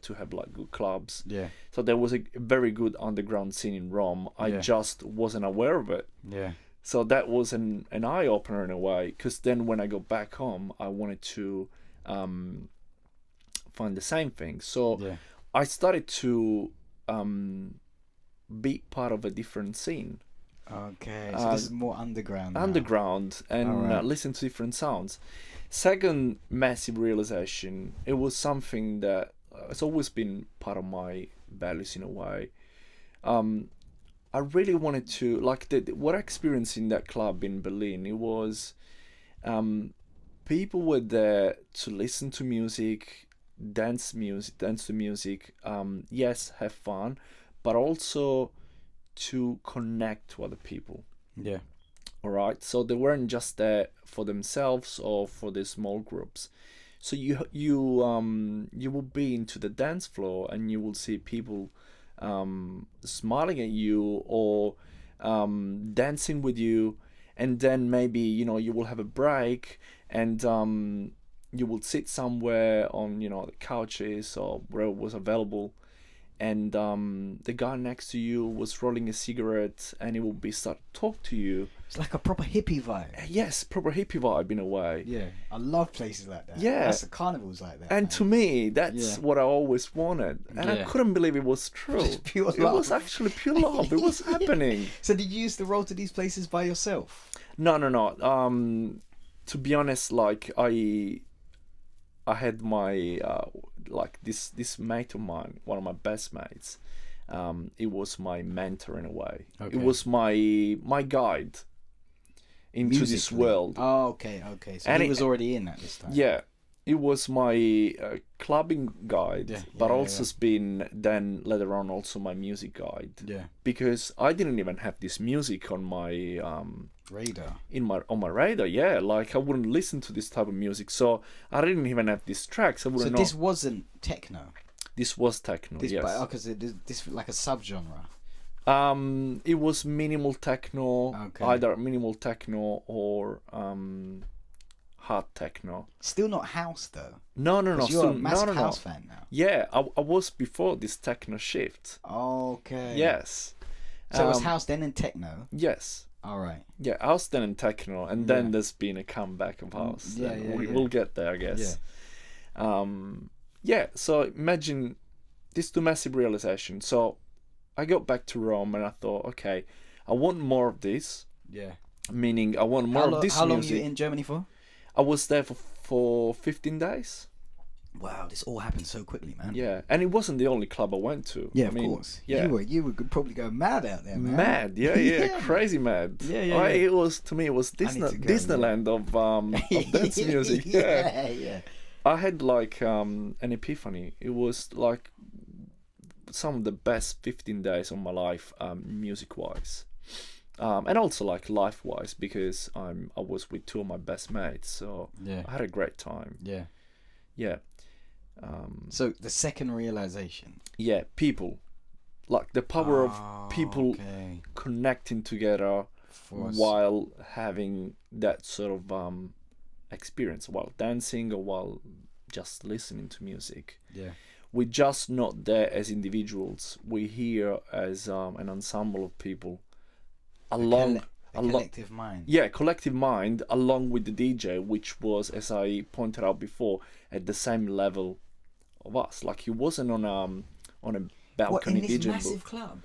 to have like good clubs. Yeah. So there was a very good underground scene in Rome. I just wasn't aware of it. Yeah. So that was an eye opener in a way, because then when I go back home, I wanted to find the same thing. So I started to be part of a different scene. Okay, so this is more underground. Underground, and listen to different sounds. Second massive realization, it was something that it's always been part of my values in a way. I really wanted to, like, what I experienced in that club in Berlin, it was people were there to listen to music, dance to music, yes, have fun, but also to connect to other people. Yeah. All right. So they weren't just there for themselves or for their small groups. So you will be into the dance floor and you will see people smiling at you or dancing with you, and then maybe, you know, you will have a break and you will sit somewhere on, you know, the couches or wherever was available, and the guy next to you was rolling a cigarette and he will be start to talk to you. It's like a proper hippie vibe. Yes, proper hippie vibe in a way. Yeah, I love places like that. Yeah, that's the carnivals like that. And man. to me, that's what I always wanted, and I couldn't believe it was true. Pure love. It was actually pure love. It was happening. So did you used to roll to these places by yourself? No. To be honest, like I had my like this mate of mine, one of my best mates. It was my mentor in a way. Okay. It was my guide into this world. Oh, okay. So and he was already in at this time. Yeah, it was my clubbing guide, but also has been then later on also my music guide. Yeah. Because I didn't even have this music on my radar. On my radar, yeah. Like I wouldn't listen to this type of music, so I didn't even have these tracks. I wouldn't know. This wasn't techno. This was techno. Yes. Because this like a subgenre. It was minimal techno, either minimal techno or hard techno. Still not house though. No. You're a massive house fan now. Yeah, I was before this techno shift. Okay. Yes. So it was house then and techno. Yes. All right. Yeah, house then and techno, and then there's been a comeback of house. We'll get there, I guess. Yeah. So imagine these two massive realizations. So I got back to Rome and I thought, okay, I want more of this. Yeah. Meaning I want more of this music. How long were you in Germany for? I was there for 15 days. Wow, this all happened so quickly, man. Yeah, and it wasn't the only club I went to. Yeah, of course. Yeah. You would probably go mad out there, man. Mad, yeah, crazy mad. Yeah. It was, to me, it was Disneyland of dance music. Yeah. I had like an epiphany. It was like some of the best 15 days of my life, music-wise. And also like life-wise, because I was with two of my best mates, so Yeah. I had a great time. Yeah. Yeah. So the second realization. Yeah, people, like the power of people Okay. connecting together while having that sort of experience, while dancing or while just listening to music. Yeah. We're just not there as individuals. We're here as an ensemble of people, along a collective mind. Yeah, collective mind, along with the DJ, which was, as I pointed out before, at the same level of us. Like he wasn't on a balcony in this DJ massive booth. club?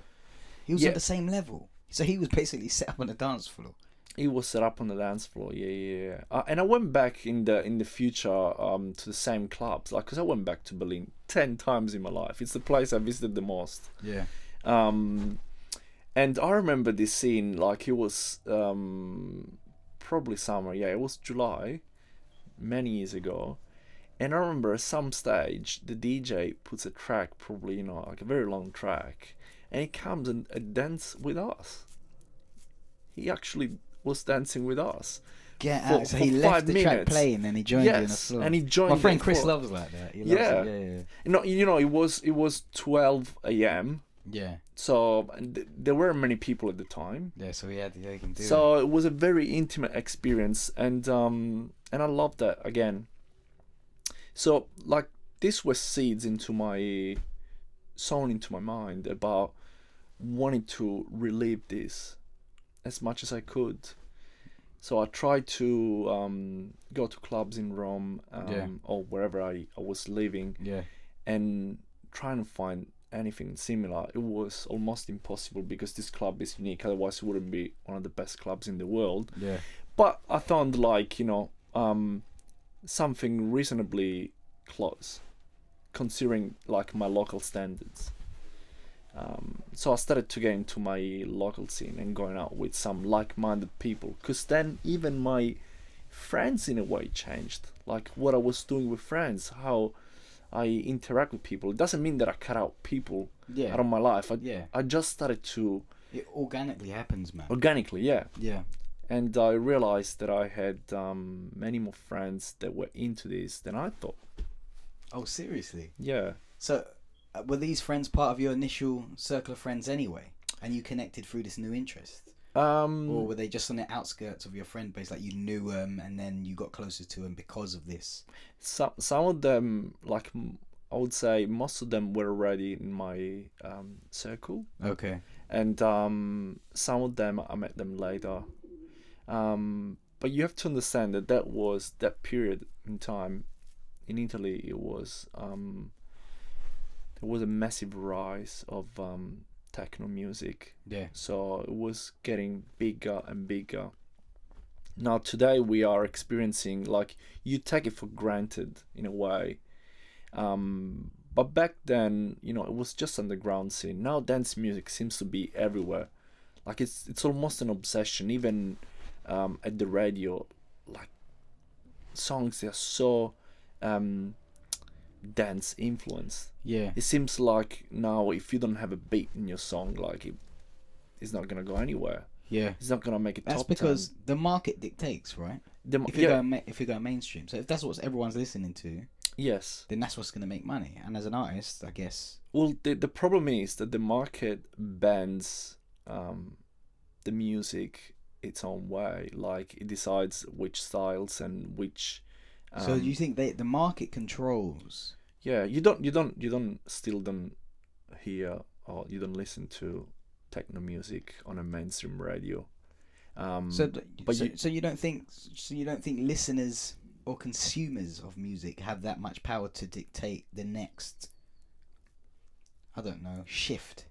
He was Yeah. at the same level. So he was basically set up on the dance floor. He was set up on the dance floor. Yeah. And I went back in the future to the same clubs, like, because I went back to Berlin 10 times in my life. It's the place I visited the most. Yeah. And I remember this scene, like it was probably summer. Yeah, it was July, many years ago. And I remember at some stage the DJ puts a track, probably, you know, like a very long track, and he comes and dance with us. He actually was dancing with us. Get for- out. So for he 5 left the track minutes. playing and he joined you on the Yes, floor. and he joined. My friend the Chris floor. loves like that. He loves Yeah. it. You know, it was 12 a.m. Yeah. So there weren't many people at the time. Yeah. So he can do it. So it was a very intimate experience, and I loved that again. So like this was seeds sown into my mind about wanting to relive this as much as I could. So I tried to go to clubs in Rome or wherever I was living, and trying to find anything similar. It was almost impossible because this club is unique. Otherwise, it wouldn't be one of the best clubs in the world. Yeah. But I found, like, you know, something reasonably close, considering like my local standards. So I started to get into my local scene and going out with some like-minded people. Because then even my friends in a way changed. Like what I was doing with friends, how I interact with people. It doesn't mean that I cut out people out of my life. I just started to... It organically happens, man. Organically, yeah. Yeah. And I realized that I had many more friends that were into this than I thought. Oh, seriously? Yeah. So, were these friends part of your initial circle of friends anyway? And you connected through this new interest? Or were they just on the outskirts of your friend base, like you knew them and then you got closer to them because of this? Some of them, like I would say most of them were already in my circle. Okay. And some of them, I met them later. But you have to understand that that period in time in Italy, it was there was a massive rise of techno music. Yeah. So it was getting bigger and bigger. Now today we are experiencing, like, you take it for granted in a way. But back then, you know, it was just underground scene. Now dance music seems to be everywhere. Like it's almost an obsession. Even at the radio, like songs, they're so dance influenced. Yeah. It seems like now if you don't have a beat in your song, like it's not gonna go anywhere. Yeah. It's not gonna make it top 10. That's because the market dictates, right? If you're going mainstream, so if that's what everyone's listening to, yes, then that's what's going to make money. And as an artist, I guess. Well, the problem is that the market bends the music its own way. Like it decides which styles and which. So you think the market controls? Yeah, you still don't hear or you don't listen to techno music on a mainstream radio. So you don't think listeners or consumers of music have that much power to dictate the next, I don't know, shift?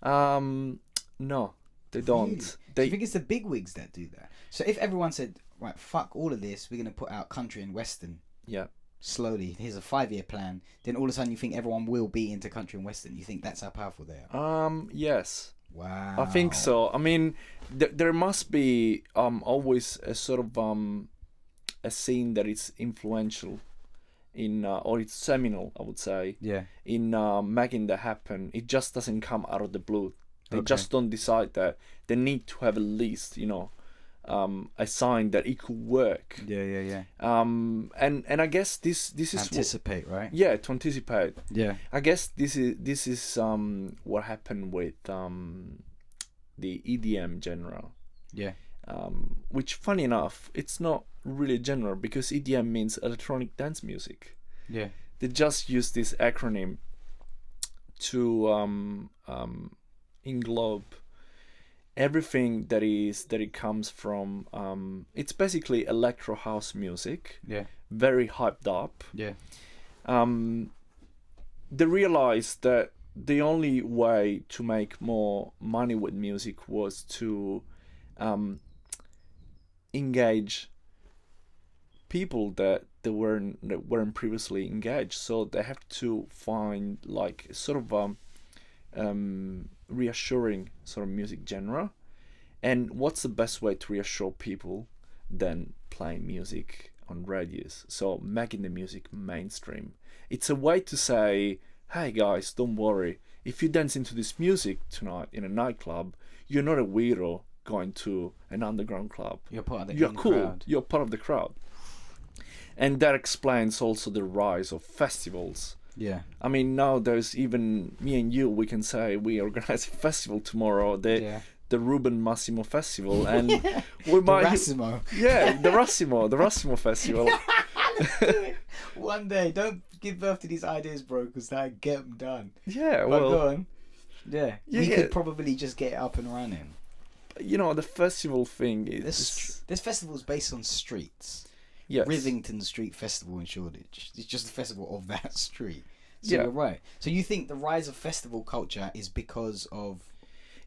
No, they don't. Really? Do you think it's the bigwigs that do that? So if everyone said, right, fuck all of this, we're gonna put out country and western. Yeah. Slowly, here's a 5-year plan. Then all of a sudden, you think everyone will be into country and western. You think that's how powerful they are? Yes. Wow. I think so. I mean, there must be always a sort of a scene that is influential in or it's seminal, I would say. Yeah. In making that happen. It just doesn't come out of the blue. They Okay. just don't decide that. They need to have at least, a sign that it could work. Yeah. And I guess this is Anticipate, right? to anticipate. Yeah. I guess this is what happened with the EDM genre. Yeah. Which, funny enough, it's not really a genre because EDM means electronic dance music. Yeah. They just use this acronym to englobe everything that it comes from. It's basically electro house music, Yeah. very hyped up. Yeah. They realized that the only way to make more money with music was to engage people that weren't previously engaged. So they have to find like sort of reassuring sort of music genre. And what's the best way to reassure people than playing music on radios? So making the music mainstream. It's a way to say, hey guys, don't worry. If you dance into this music tonight in a nightclub, you're not a weirdo going to an underground club. You're part of the You're in cool. crowd. You're part of the crowd. And that explains also the rise of festivals. Yeah. I mean, now there's even me and you, we can say we organize a festival tomorrow, the Reuben Massimo Festival, and we might... Massimo. Yeah, the Massimo Festival. One day, don't give birth to these ideas, bro, because I get them done. Yeah, But well... go on. Yeah. We Yeah. could probably just get it up and running. The festival thing is... There's festivals based on streets. Yes. Rivington Street Festival in Shoreditch. It's just a festival of that street. So Yeah. you're right. So you think the rise of festival culture is because of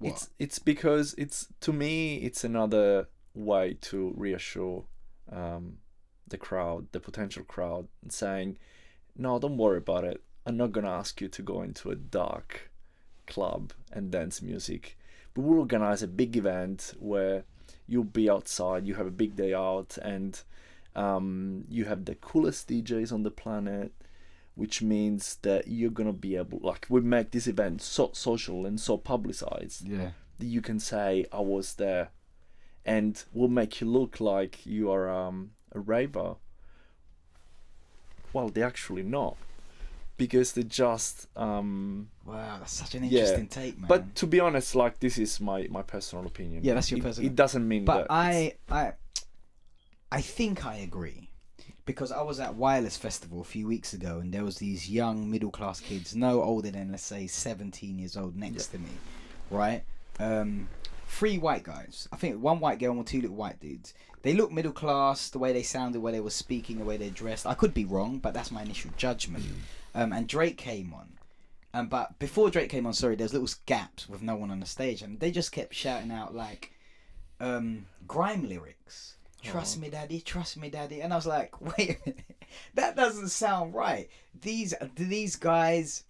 what? It's because to me it's another way to reassure the crowd, the potential crowd, and saying, no, don't worry about it. I'm not gonna ask you to go into a dark club and dance music, but we'll organize a big event where you'll be outside, you have a big day out, and you have the coolest DJs on the planet, which means that you're gonna be able, like, we make this event so social and so publicized that you can say I was there, and we'll make you look like you are a raver. Well, they're actually not, because they just Wow, that's such an interesting take, man. But to be honest, like, this is my personal opinion. Yeah, that's your personal. It doesn't mean But that. I think I agree, because I was at Wireless Festival a few weeks ago, and there was these young middle class kids, no older than, let's say, 17 years old, next to me, right? 3 white guys. I think 1 white girl and 2 little white dudes. They looked middle class, the way they sounded, the way they were speaking, the way they dressed. I could be wrong, but that's my initial judgment. And Drake came on. But before Drake came on, sorry, there's little gaps with no one on the stage, and they just kept shouting out like grime lyrics. Trust me, daddy, trust me, daddy. And I was like, wait a minute, that doesn't sound right. These guys,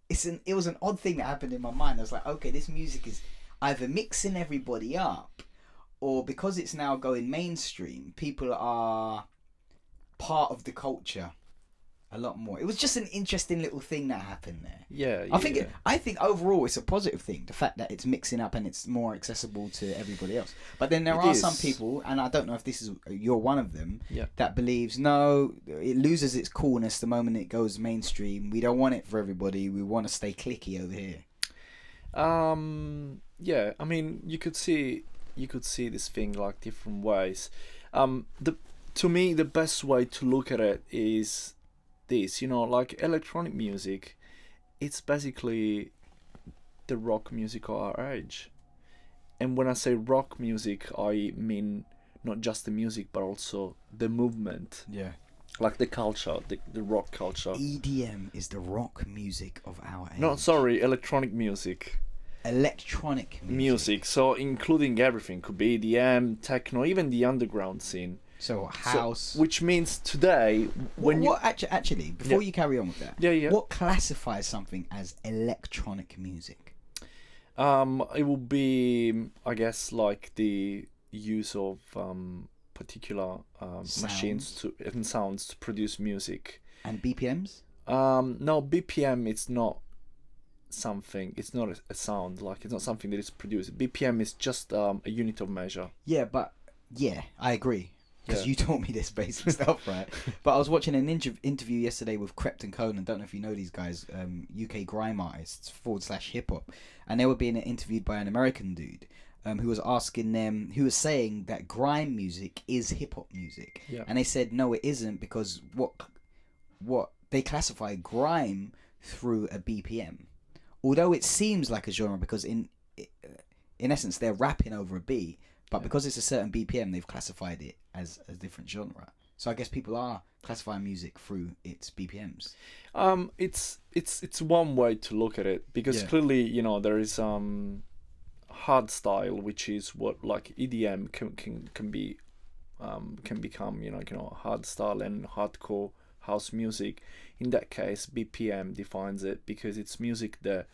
it was an odd thing that happened in my mind. I was like, okay, this music is either mixing everybody up, or because it's now going mainstream, people are part of the culture a lot more. It was just an interesting little thing that happened there. Yeah, I think overall it's a positive thing, the fact that it's mixing up and it's more accessible to everybody else. But then there are some people, and I don't know if this is, you're one of them, that believes no, it loses its coolness the moment it goes mainstream. We don't want it for everybody. We want to stay cliquey over here. Yeah, I mean, you could see this thing like different ways. To me, the best way to look at it is this, like electronic music, it's basically the rock music of our age. And when I say rock music, I mean not just the music, but also the movement. Yeah. Like the culture, the rock culture. EDM is the rock music of our age. No, sorry, electronic music. Electronic Music, so including everything. Could be EDM, techno, even the underground scene. So house. Which means today, when actually, before you carry on with that, what classifies something as electronic music? It will be, I guess, like the use of particular machines and sounds to produce music. And BPMs? No, BPM. It's not something. It's not a sound. Like it's not something that is produced. BPM is just a unit of measure. Yeah, but yeah, I agree. Because Yeah. you taught me this basic stuff, right? But I was watching an interview yesterday with Krept and Conan. Don't know if you know these guys, UK grime artists / hip hop, and they were being interviewed by an American dude who was asking them, who was saying that grime music is hip hop music, Yeah. and they said no, it isn't, because what they classify grime through a BPM, although it seems like a genre because in essence they're rapping over a beat. But because it's a certain BPM, they've classified it as a different genre. So I guess people are classifying music through its BPMs. It's one way to look at it, because clearly, you know, there is hard style, which is what like EDM can be can become, you know, hard style and hardcore house music. In that case, BPM defines it, because it's music that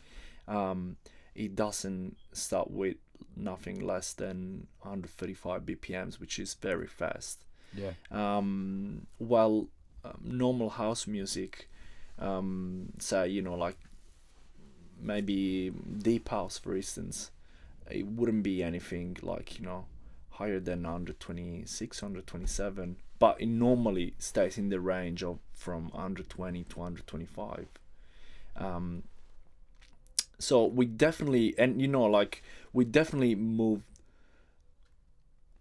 it doesn't start with nothing less than 135 BPMs, which is very fast. Yeah. While normal house music, say, you know, like maybe deep house, for instance, it wouldn't be anything like, you know, higher than 126, 127, but it normally stays in the range of from 120 to 125. So we definitely, and you know, like we definitely move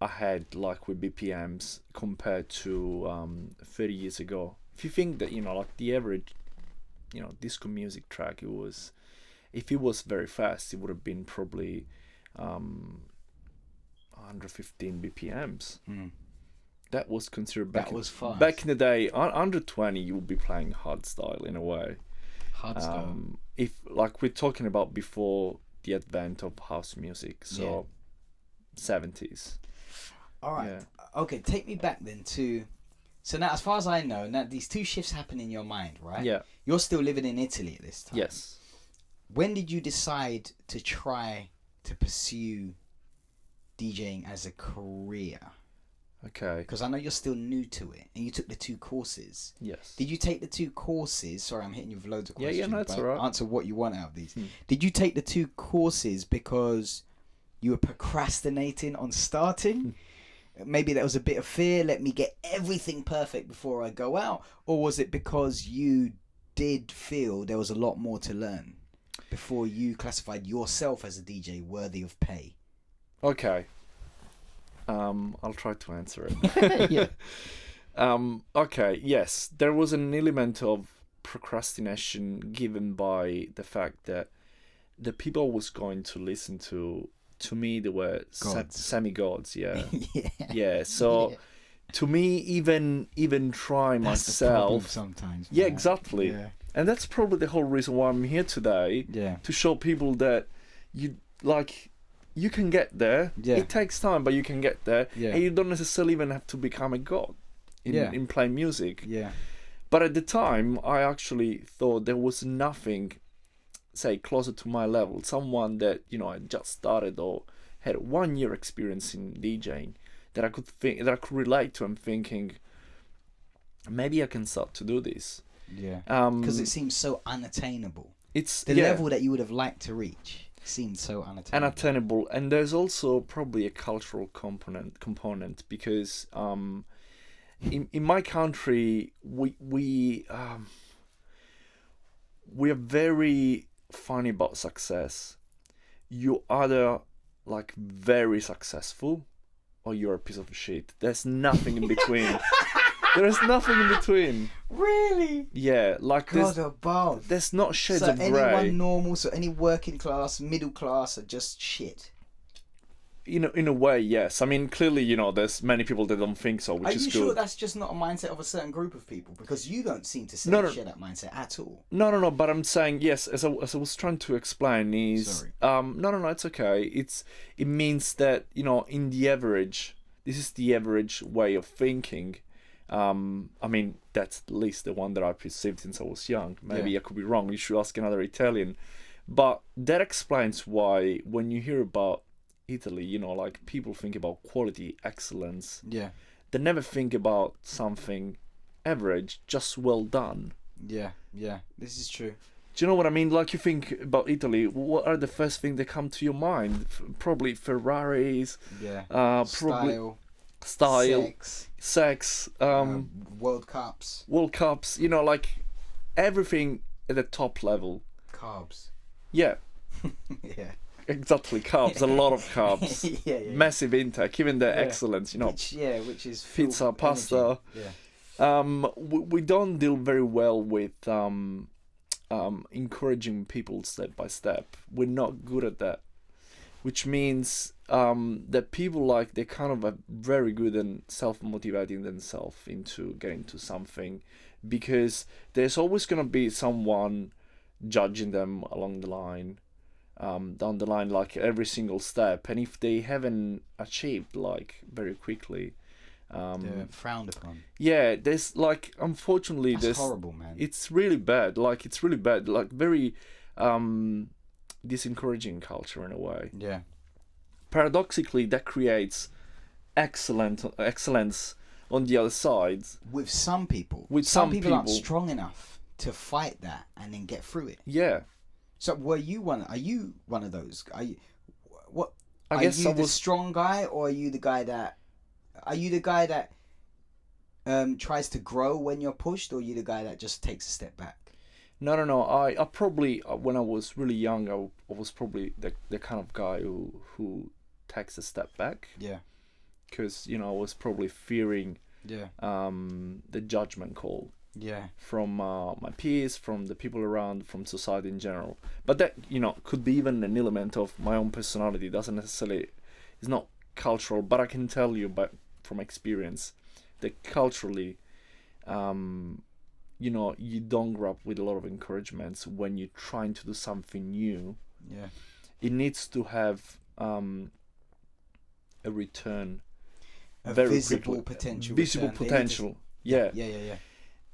ahead, like with BPMs compared to 30 years ago. If you think that, you know, like the average, you know, disco music track, it was, if it was very fast, it would have been probably 115 BPMs. That was considered back. That was fast. Back in the day, under 20, you would be playing hard style in a way. Hard style. If like we're talking about before the advent of house music, so 70s. All right. Yeah. Okay, take me back then to. So now, as far as I know, now these two shifts happen in your mind, right? Yeah. You're still living in Italy at this time. Yes. When did you decide to try to pursue DJing as a career? Okay. Because I know you're still new to it, and you took the 2 courses. Yes. Did you take the 2 courses? Sorry, I'm hitting you with loads of questions. Yeah, no, that's but all right. Answer what you want out of these. Did you take the 2 courses because you were procrastinating on starting? Maybe that was a bit of fear. Let me get everything perfect before I go out. Or was it because you did feel there was a lot more to learn before you classified yourself as a DJ worthy of pay? Okay. I'll try to answer it. Yeah. Okay, yes, there was an element of procrastination given by the fact that the people I was going to listen to me, they were semi-gods, yeah. Yeah, so to me, even try That's the problem myself. sometimes. Yeah, man. exactly. Yeah. And that's probably the whole reason why I'm here today. Yeah. To show people that you can get there. Yeah. It takes time, but you can get there. Yeah. And you don't necessarily even have to become a god in playing music. Yeah. But at the time, I actually thought there was nothing, say, closer to my level. Someone that, you know, had just started or had 1 year experience in DJing that I could relate to, and thinking, maybe I can start to do this. Yeah. Because it seems so unattainable. It's The level that you would have liked to reach seemed so unattainable. and there's also probably a cultural component because in my country we are very funny about success. You either like very successful or you're a piece of shit. There's nothing in between. There is nothing in between. Really? Yeah, like God above. there's not shades So of grey. anyone normal, so any working class, middle class are just shit. In a way, yes. I mean, clearly, you know, there's many people that don't think so, which Are is you good. sure that's just not a mindset of a certain group of people? Because you don't seem to share that mindset at all. No. But I'm saying yes. As I was trying to explain is, Sorry. No. It's okay. It means that, you know, in the average, this is the average way of thinking. I mean, that's at least the one that I perceived since I was young. Maybe I could be wrong. You should ask another Italian. But that explains why when you hear about Italy, you know, like people think about quality, excellence. Yeah. They never think about something average, just well done. Yeah. This is true. Do you know what I mean? Like, you think about Italy, what are the first things that come to your mind? Probably Ferraris, Yeah. probably Style, style, sex, sex, World Cups, World Cups, you know, like everything at the top level. carbs. Yeah, Yeah. exactly. Carbs, a lot of carbs. Yeah, yeah. Massive intake, even the Yeah. excellence, you know, Which is full pizza, of pasta. energy. Yeah. We don't deal very well with encouraging people step by step. We're not good at that, which means that people, like, they kind of are very good in self-motivating themselves into getting to something, because there's always going to be someone judging them along the line, down the line, like every single step. And if they haven't achieved, like, very quickly, They're frowned upon. yeah, there's, like, unfortunately, That's there's, horrible, man. it's really bad. Like, it's really bad. Like, very disencouraging culture in a way. Yeah. Paradoxically, that creates excellence on the other side. With some people. With some some people aren't people. strong enough to fight that and then get through it. Yeah, So are you one of those? Are you what? I Are guess you I the was. strong guy, or are you the guy that tries to grow when you're pushed, or are you the guy that just takes a step back? No. I probably, when I was really young, I was probably the kind of guy who takes a step back, Yeah. because, you know, I was probably fearing Yeah. the judgment call Yeah. from my peers, from the people around, from society in general. But that, you know, could be even an element of my own personality. Doesn't necessarily, it's not cultural, but I can tell you, from experience, that culturally, you know, you don't grow up with a lot of encouragements when you're trying to do something new. Yeah. It needs to have a return, A very visible quickly. potential. Visible return. They need to- potential. Yeah. Yeah.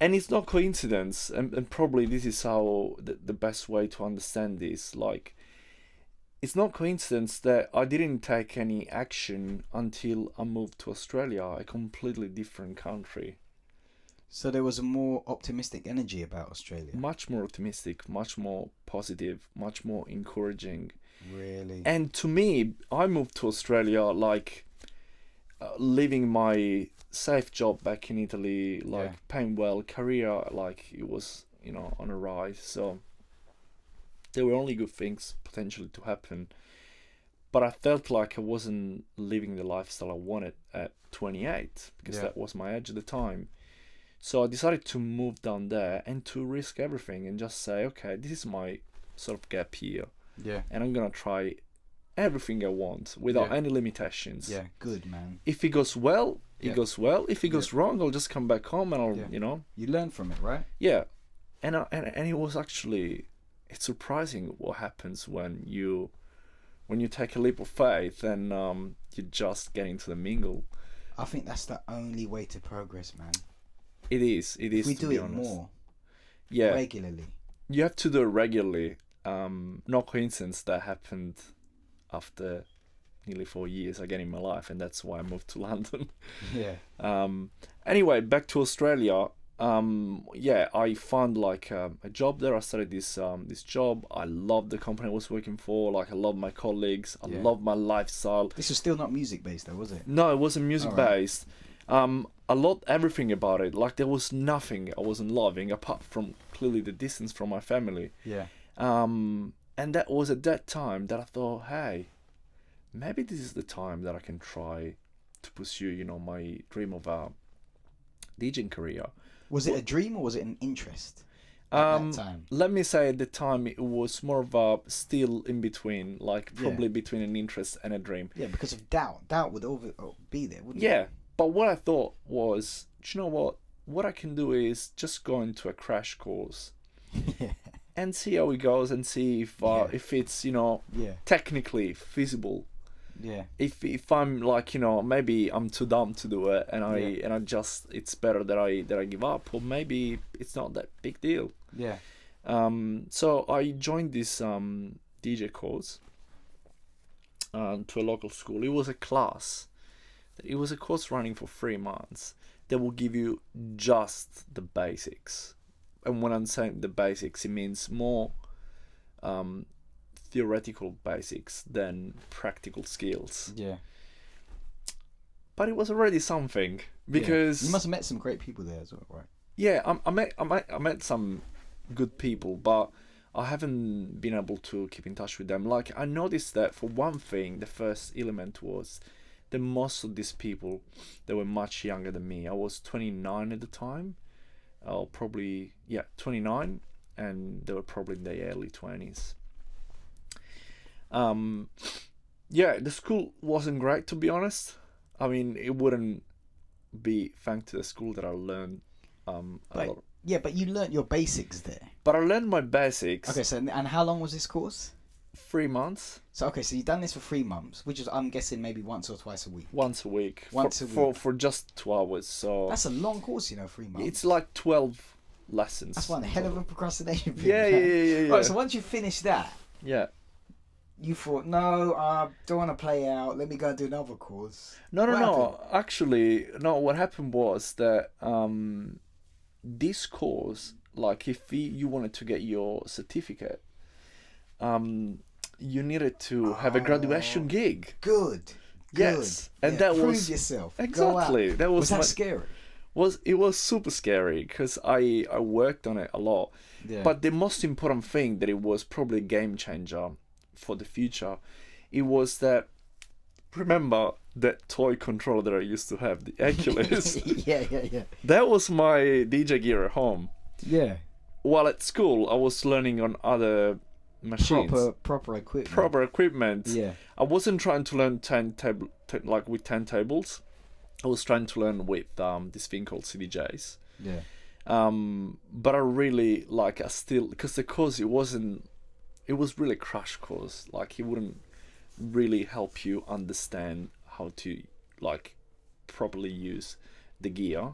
And it's not coincidence, and probably this is how the best way to understand this. Like, it's not coincidence that I didn't take any action until I moved to Australia, a completely different country. So there was a more optimistic energy about Australia. Much more optimistic, much more positive, much more encouraging. Really. And to me, I moved to Australia, like, leaving my safe job back in Italy, like, Yeah. paying well, career, like, it was, you know, on a rise. So there were only good things potentially to happen. But I felt like I wasn't living the lifestyle I wanted at 28, because Yeah. that was my age at the time. So I decided to move down there and to risk everything and just say, okay, this is my sort of gap year, Yeah. and I'm gonna try everything I want without Yeah. any limitations. Yeah. Good, man. If it goes well, Yeah. it goes well. If it goes wrong, I'll just come back home and I'll, Yeah. you know, You learn from it, right? yeah. And it was actually, it's surprising what happens when you take a leap of faith and you just get into the mingle. I think that's the only way to progress, man. It is. If we to do be it honest. more Yeah, regularly. you have to do it regularly. No coincidence that happened after nearly 4 years again in my life, and that's why I moved to London. Yeah. Anyway, back to Australia. Yeah, I found, like, a job there. I started this job. I loved the company I was working for. Like, I loved my colleagues. I Yeah. loved my lifestyle. This was still not music based, though, was it? No, it wasn't music Alright. based. I loved everything about it. Like, there was nothing I wasn't loving apart from clearly the distance from my family. Yeah. And that was at that time that I thought, hey, maybe this is the time that I can try to pursue, you know, my dream of a DJing career. Was it a dream or was it an interest at that time? Let me say at the time it was more of a still in between, like probably between an interest and a dream. Yeah, because of doubt. Doubt would be there, wouldn't Yeah, but what I thought was, do you know what? What I can do is just go into a crash course it? and see how it goes and see if it's, you know, Yeah. technically feasible. Yeah. If I'm like, you know, maybe I'm too dumb to do it and I just, it's better that I give up, or maybe it's not that big deal. Yeah. So I joined this DJ course to a local school. It was a class. It was a course running for 3 months that will give you just the basics and when I'm saying the basics, it means more theoretical basics than practical skills. Yeah. But it was already something, because you must have met some great people there as well, right? yeah, I met some good people, but I haven't been able to keep in touch with them. Like, I noticed that, for one thing, the first element was that most of these people, they were much younger than me. I was 29 at the time, or probably 29, and they were probably in their early 20s. The school wasn't great, to be honest. I mean, it wouldn't be thanks to the school that I learned a lot. Yeah, but you learnt your basics there. But I learned my basics. Okay, so and how long was this course? 3 months. So you've done this for 3 months, which is, I'm guessing, maybe once or twice a week. Once a week. Once a week. For just 2 hours. So that's a long course, 3 months. it's like 12 lessons. That's one hell of a procrastination period. Yeah. Right, so once you finish that, yeah, you thought, no, I don't want to play out. Let me go and do another course. No. Actually, no. What happened was that this course, like, if you wanted to get your certificate, you needed to have a graduation gig. Good. Yes, and that prove was yourself. exactly. That was that scary? It was super scary, because I worked on it a lot. Yeah. But the most important thing, that it was probably a game changer for the future, it was that, remember that toy controller that I used to have, the Oculus? yeah. That was my DJ gear at home. Yeah. While at school, I was learning on other machines. Proper equipment. Proper equipment. Yeah. I wasn't trying to learn with 10 tables. I was trying to learn with this thing called CDJs. Yeah. But I really, like, because the course, it was really crash course. Like, it wouldn't really help you understand how to, like, properly use the gear.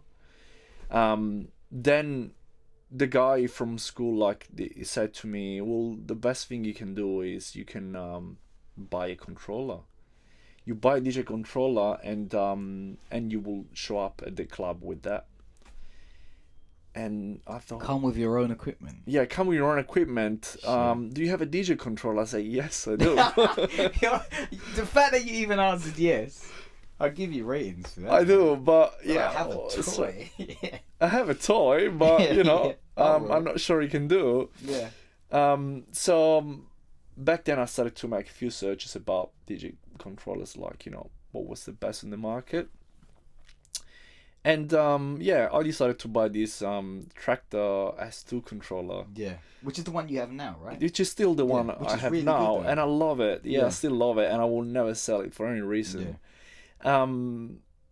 Then the guy from school, like, he said to me, well, the best thing you can do is you can buy a controller. You buy a DJ controller, and you will show up at the club with that. And I thought, come with your own equipment. Yeah, come with your own equipment. Do you have a DJ controller? I say, yes, I do. The fact that you even answered yes, I'll give you ratings for that. I do, but I have a toy. I have a toy, but I'm not sure you can do. Yeah. So back then, I started to make a few searches about DJ controllers, like, what was the best in the market. And I decided to buy this Tractor S2 controller. Yeah, which is the one you have now, right? Which is still the one I have really now, and I love it. Yeah, I still love it, and I will never sell it for any reason. Yeah.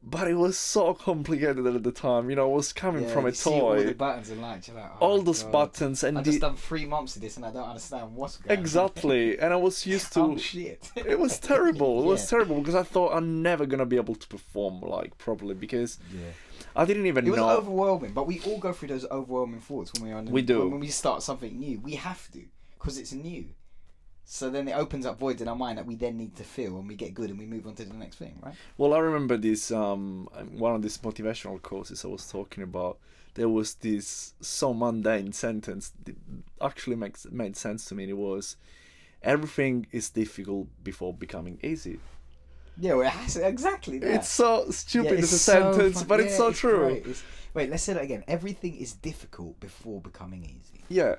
But it was so complicated at the time. I was coming from a toy. See all the buttons and lights. You're like, all those buttons, and I've just done 3 months of this, and I don't understand what's going on. Exactly, and I was used to. Oh shit! It was terrible. It was terrible, because I thought I'm never gonna be able to perform, like, properly, because I didn't even know. It was overwhelming, but we all go through those overwhelming thoughts when we do. When we start something new. We have to, because it's new. So then it opens up voids in our mind that we then need to fill, and we get good, and we move on to the next thing, right? Well, I remember this one of these motivational courses I was talking about. There was this so mundane sentence that actually made sense to me. It was, everything is difficult before becoming easy. Yeah, well, it has exactly that. It's so stupid as a sentence, but it's so true. Wait, let's say that again. Everything is difficult before becoming easy. Yeah.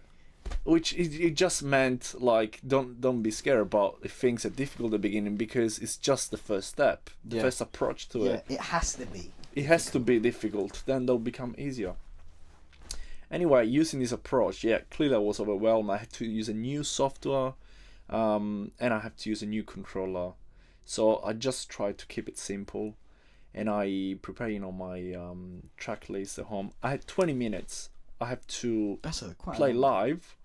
Which it just meant, like, don't be scared about if things are difficult at the beginning, because it's just the first step, the first approach to it. Yeah, it has to be. It has to be difficult, then they'll become easier. Anyway, using this approach, clearly I was overwhelmed. I had to use a new software, and I had to use a new controller. So I just tried to keep it simple, and I prepared, my track list at home. I had 20 minutes. I have to play live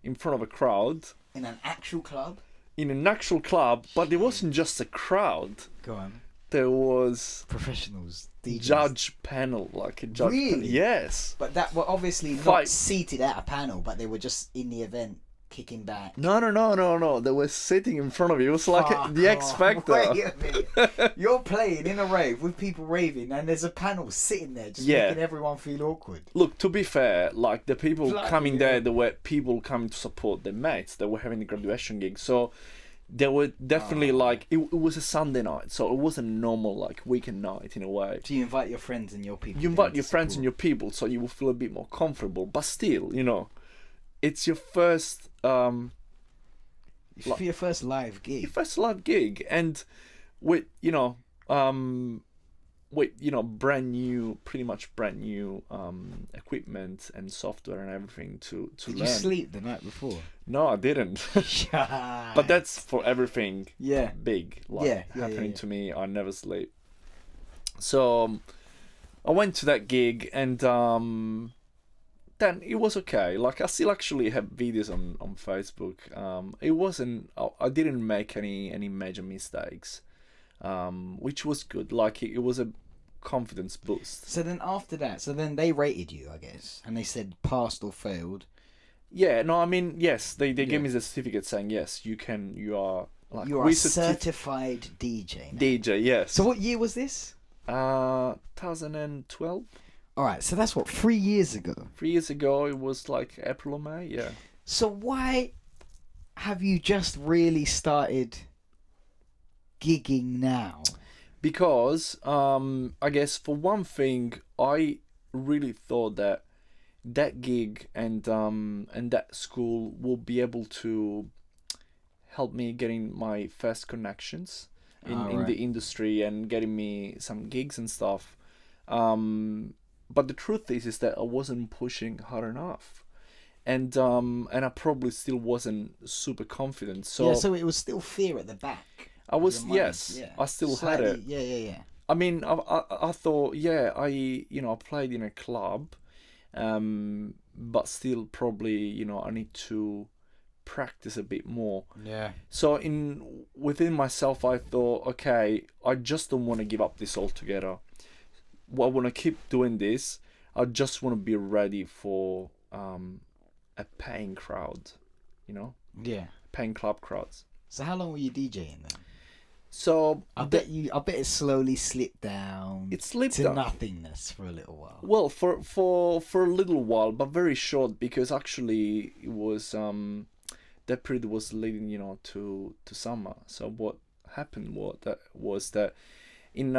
in front of a crowd. In an actual club? In an actual club, but there wasn't just a crowd. Go on. There was... professionals. DJs. Judge panel, like a judge panel. Really? Yes. But that were obviously not seated at a panel, but they were just in the event kicking back. No. They were sitting in front of you. It was like Fuck the X off. Factor. Wait a minute. You're playing in a rave with people raving, and there's a panel sitting there just Yeah. making everyone feel awkward. Look, to be fair, like the people Bloody coming hell. there, there were people coming to support their mates. They were having the graduation gig, so they were definitely like it was a Sunday night, so it wasn't normal like weekend night in a way. So you invite your friends and your people. You invite your friends and your people, so you will feel a bit more comfortable. But still, you know, it's your first for your first live gig. gig, and with pretty much brand new equipment and software and everything to Did learn. you sleep the night before? No, I didn't. But that's for everything Yeah. big happening yeah. to me. I never sleep. So I went to that gig, and then it was okay. Like I still actually have videos on Facebook. It wasn't. I didn't make any major mistakes, which was good. Like it was a confidence boost. So then after that, they rated you, I guess, and they said passed or failed. Yeah, no, I mean, yes, they Yeah. gave me the certificate saying yes, you are like You are a certified DJ now. DJ, yes. So what year was this? 2012. All right, so that's what 3 years ago. 3 years ago, it was like April or May. Yeah. So why have you just really started gigging now? Because I guess for one thing, I really thought that gig and that school will be able to help me getting my first connections in the industry and getting me some gigs and stuff. But the truth is that I wasn't pushing hard enough, and I probably still wasn't super confident. So yeah, so it was still fear at the back. I was Your mind, yes, yeah. I still Slightly, had it. Yeah. I mean, I thought, yeah, I played in a club, but still probably, I need to practice a bit more. Yeah. So within myself, I thought, okay, I just don't want to give up this altogether. I want to keep doing this. I just want to be ready for a paying crowd, Yeah. paying club crowds. So how long were you DJing then? So I bet it slowly slipped down. It slipped to down. nothingness for a little while. Well, for a little while, but very short, because actually it was that period was leading to summer. So what happened was that in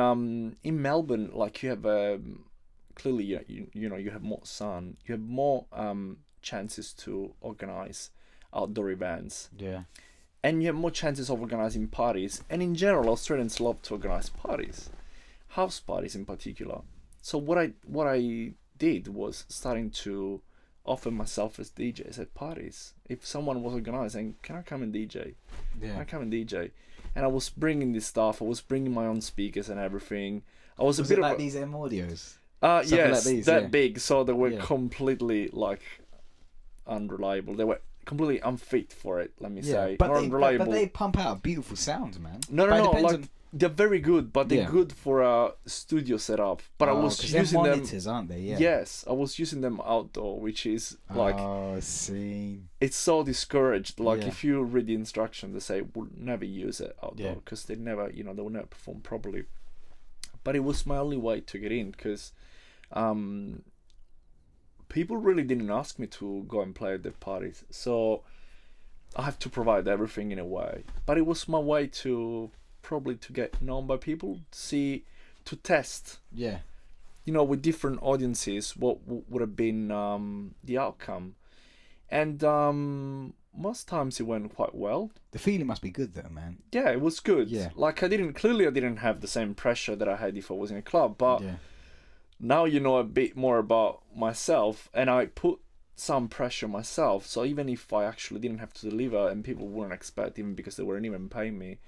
Melbourne, like you have clearly you have more sun, you have more chances to organize outdoor events. Yeah. And you have more chances of organizing parties. And in general, Australians love to organize parties, house parties in particular. So what I did was starting to offer myself as DJs at parties. If someone was organizing, can I come and DJ? Yeah. Can I come and DJ? And I was bringing this stuff. I was bringing my own speakers and everything. I was a Was bit it of like these M audios? yes, like these, that yeah. big. So they were Yeah. completely like unreliable. They were completely unfit for it. Let me say, but not they, unreliable. but they pump out beautiful sounds, man. No, But it depends like on- they're very good, but they're Yeah. good for a studio setup. But I Oh, was 'cause they're using them. monitors, aren't they? Yeah. Yes, I was using them outdoor, which is like Oh, I see. it's so discouraged. Like Yeah. if you read the instructions, they say we'll never use it outdoor Yeah. because they never, they will never perform properly. But it was my only way to get in because people really didn't ask me to go and play at their parties, so I have to provide everything in a way. But it was my way to probably to get known by people, to test, Yeah. with different audiences, what would have been the outcome. And most times it went quite well. The feeling must be good though, man. Yeah, it was good. Yeah. Like I didn't have the same pressure that I had if I was in a club, but Yeah. now you know a bit more about myself, and I put some pressure myself. So even if I actually didn't have to deliver and people wouldn't expect, even because they weren't even paying me,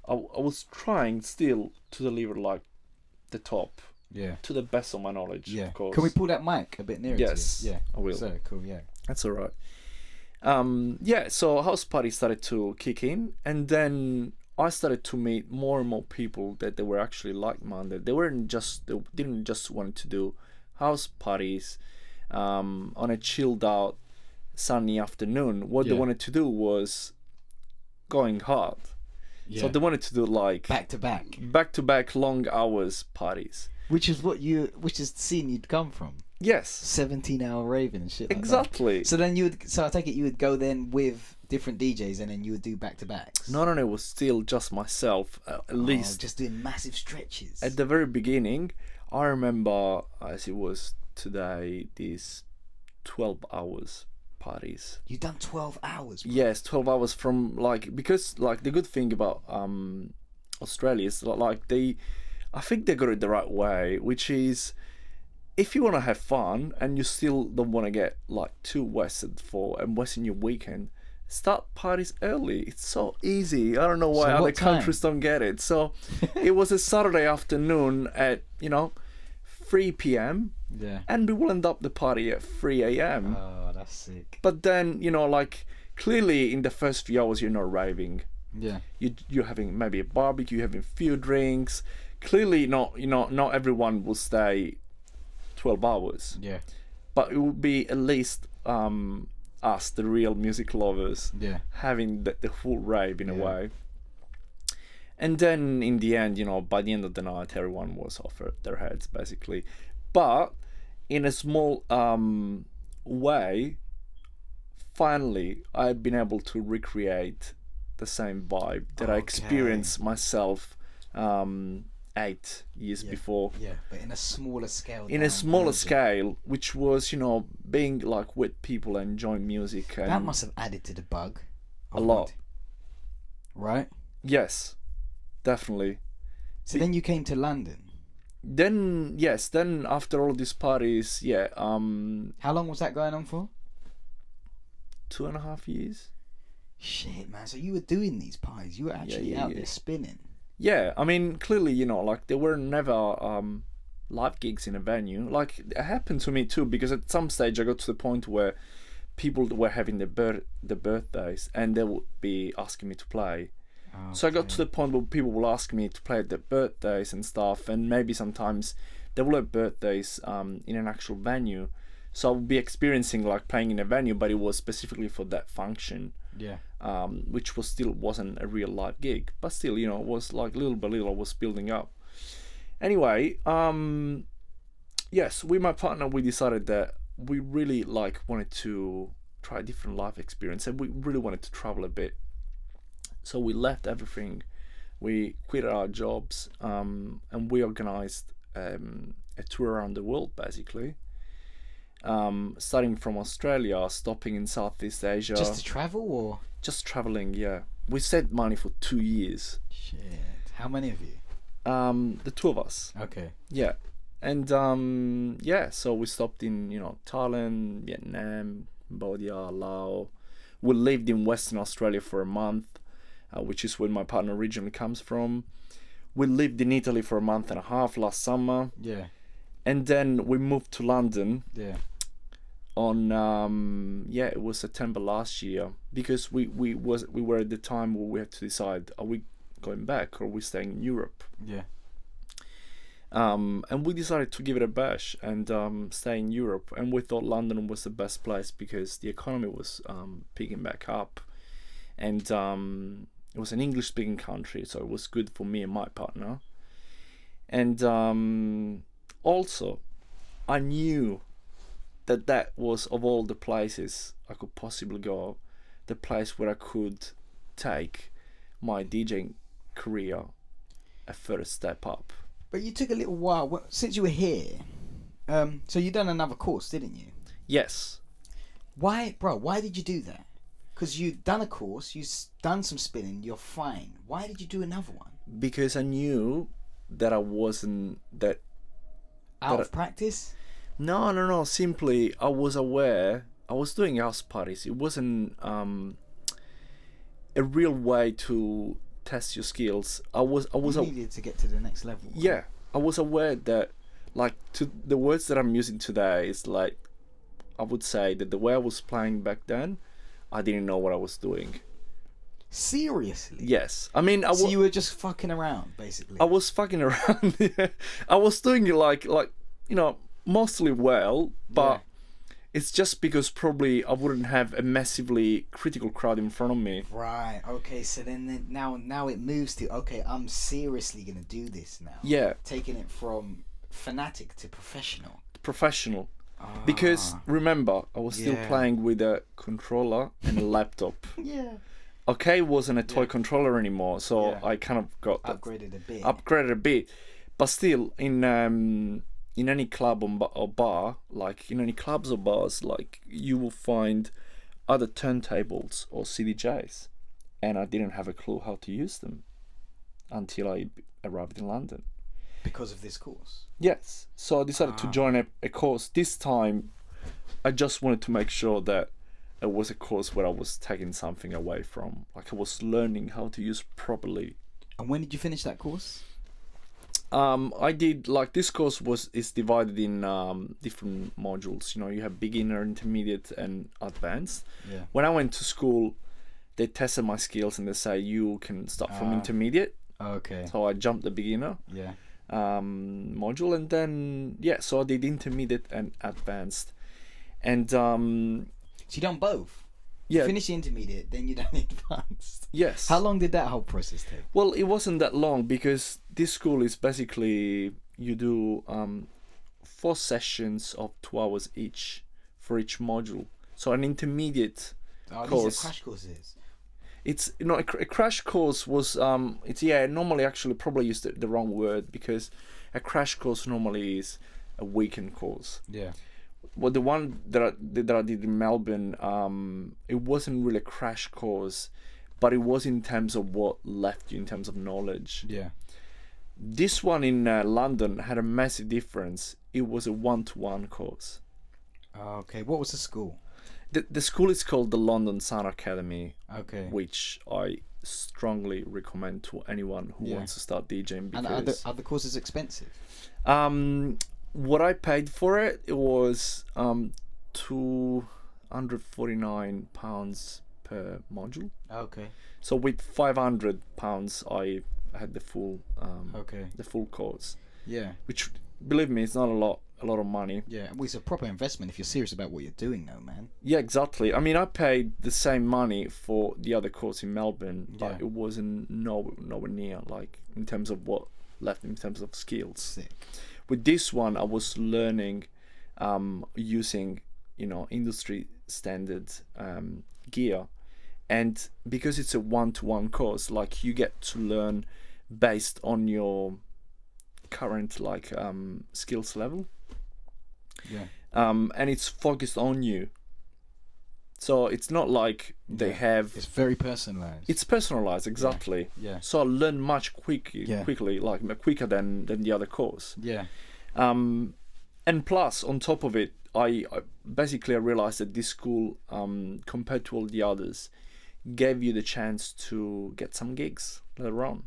I was trying still to deliver like the top, Yeah. to the best of my knowledge. Yeah. Of course. Can we pull that mic a bit nearer? Yes, To you? Yeah. I will. So cool. Yeah. That's all right. So house parties started to kick in, and then I started to meet more and more people that they were actually like-minded. They didn't just want to do house parties on a chilled out sunny afternoon, what they Yeah. wanted to do was going hard. Yeah. So they wanted to do like back to back, back-to-back long hours parties. which is the scene you'd come from. Yes, 17-hour raving and shit like exactly. that. So then so I take it you would go then with different DJs and then you would do back to backs. No, it was still just myself, at least. Just doing massive stretches. At the very beginning, I remember, as it was today, these 12 hours parties. You done 12 hours, bro. Yes, 12 hours from, like, because, like, the good thing about Australia is, like, I think they got it the right way, which is, if you want to have fun and you still don't want to get, like, too wasted and wasting your weekend, start parties early. It's so easy. I don't know why So other what time? countries don't get it. So it was a Saturday afternoon at 3 p.m. Yeah. and we will end up the party at 3 a.m. Oh, that's sick. But then like clearly in the first few hours you're not raving. Yeah. You're having maybe a barbecue, you're having a few drinks. Clearly not everyone will stay 12 hours. Yeah. But it would be at least us, the real music lovers, Yeah. having the full rave in a Yeah. way. And then in the end, by the end of the night, everyone was off their heads, basically. But in a small way, finally, I've been able to recreate the same vibe that I Okay. experienced myself 8 years Yeah. before. Yeah, but in a smaller scale. In a down smaller version. scale, which was, being like with people and enjoying music. And That must have added to the bug. a lot. Right? Yes, definitely. So then you came to London. Then after all these parties, How long was that going on for? 2.5 years. Shit, man. So you were doing these pies. You were actually yeah, out yeah. there spinning. Yeah, I mean, clearly, like there were never live gigs in a venue. Like it happened to me too, because at some stage I got to the point where people were having the birthdays and they would be asking me to play. So I got to the point where people will ask me to play at their birthdays and stuff, and maybe sometimes they will have birthdays in an actual venue. So I would be experiencing like playing in a venue, but it was specifically for that function. Yeah. Which wasn't a real live gig, but still, it was like little by little I was building up. Anyway, yes, with my partner we decided that we really wanted to try a different life experience, and we really wanted to travel a bit. So we left everything, we quit our jobs, and we organized a tour around the world, basically. Starting from Australia, stopping in Southeast Asia. Just to travel or? Just traveling, yeah. We saved money for 2 years. Shit. How many of you? The two of us. Okay. Yeah. And so we stopped in, Thailand, Vietnam, Cambodia, Laos. We lived in Western Australia for a month, which is where my partner originally comes from. We lived in Italy for a month and a half last summer. Yeah. And then we moved to London Yeah. on it was September last year, because we were at the time where we had to decide, are we going back or are we staying in Europe? Yeah. And we decided to give it a bash and stay in Europe, and we thought London was the best place because the economy was picking back up, and it was an English speaking country, so it was good for me and my partner. And also I knew that was, of all the places I could possibly go, the place where I could take my DJing career a first step up. But you took a little while since you were here. So you done another course, didn't you? Yes. Why, bro? Why did you do that? Because you've done a course, you've done some spinning, you're fine. Why did you do another one? Because I knew that I wasn't that. Out of practice? No. Simply, I was aware. I was doing house parties. It wasn't a real way to test your skills. I was. You needed to get to the next level. Right? Yeah, I was aware that, to the words that I'm using today is I would say that the way I was playing back then, I didn't know what I was doing. Seriously? Yes, I mean, so you were just fucking around, basically. I was fucking around. Yeah. I was doing it mostly well, but It's just because probably I wouldn't have a massively critical crowd in front of me. Right. Okay. So then now it moves to, okay, I'm seriously gonna do this now. Yeah, Taking it from fanatic to professional. professional. Because remember, I was still Yeah. playing with a controller and a laptop. Yeah. Okay, it wasn't a toy controller anymore, so Yeah. I kind of got that Upgraded a bit. upgraded a bit, but still in any club or bar, like in any clubs or bars, like you will find other turntables or CDJs, and I didn't have a clue how to use them until I arrived in London. Because of this course. Yes, so I decided to join a course. This time I just wanted to make sure that it was a course where I was taking something away from, like I was learning how to use properly. And when did you finish that course? I did, like, this course is divided in different modules. You know, you have beginner, intermediate, and advanced. Yeah. When I went to school, they tested my skills and they say you can start from intermediate. Okay. So I jumped the beginner Yeah. module, and then so I did intermediate and advanced, and So you done both. yeah, You finished the intermediate, then you done the advanced. yes. How long did that whole process take? Well, it wasn't that long because this school is basically you do 4 sessions of 2 hours each for each module. So an intermediate These course. are crash courses. It's a crash course was normally actually probably used the wrong word, because a crash course normally is a weekend course. Yeah. Well, the one that I did in Melbourne, it wasn't really a crash course, but it was in terms of what left you in terms of knowledge. Yeah. This one in London had a massive difference. It was a 1-to-1 course. Okay. What was the school? The school is called the London Sound Academy, Okay. which I strongly recommend to anyone who wants to start DJing. And Because are the courses expensive? what I paid for it was £249 per module. Okay. So with £500, I had the full Okay. the full course, Yeah. which, believe me, it's not a lot of money. Yeah. Well, it's a proper investment if you're serious about what you're doing, though, man. Yeah, exactly. I mean, I paid the same money for the other course in Melbourne, but Yeah. it wasn't nowhere near, like, in terms of what left in terms of skills. Sick. With this one, I was learning using, industry standard gear, and because it's a 1-to-1 course, like, you get to learn based on your current, like, skills level. Yeah. And it's focused on you. So it's not like they have. It's very personalized. It's personalized, exactly. Yeah. So I learn much quickly, like quicker than the other course. Yeah. And plus, on top of it, I basically realized that this school, compared to all the others, gave you the chance to get some gigs later on.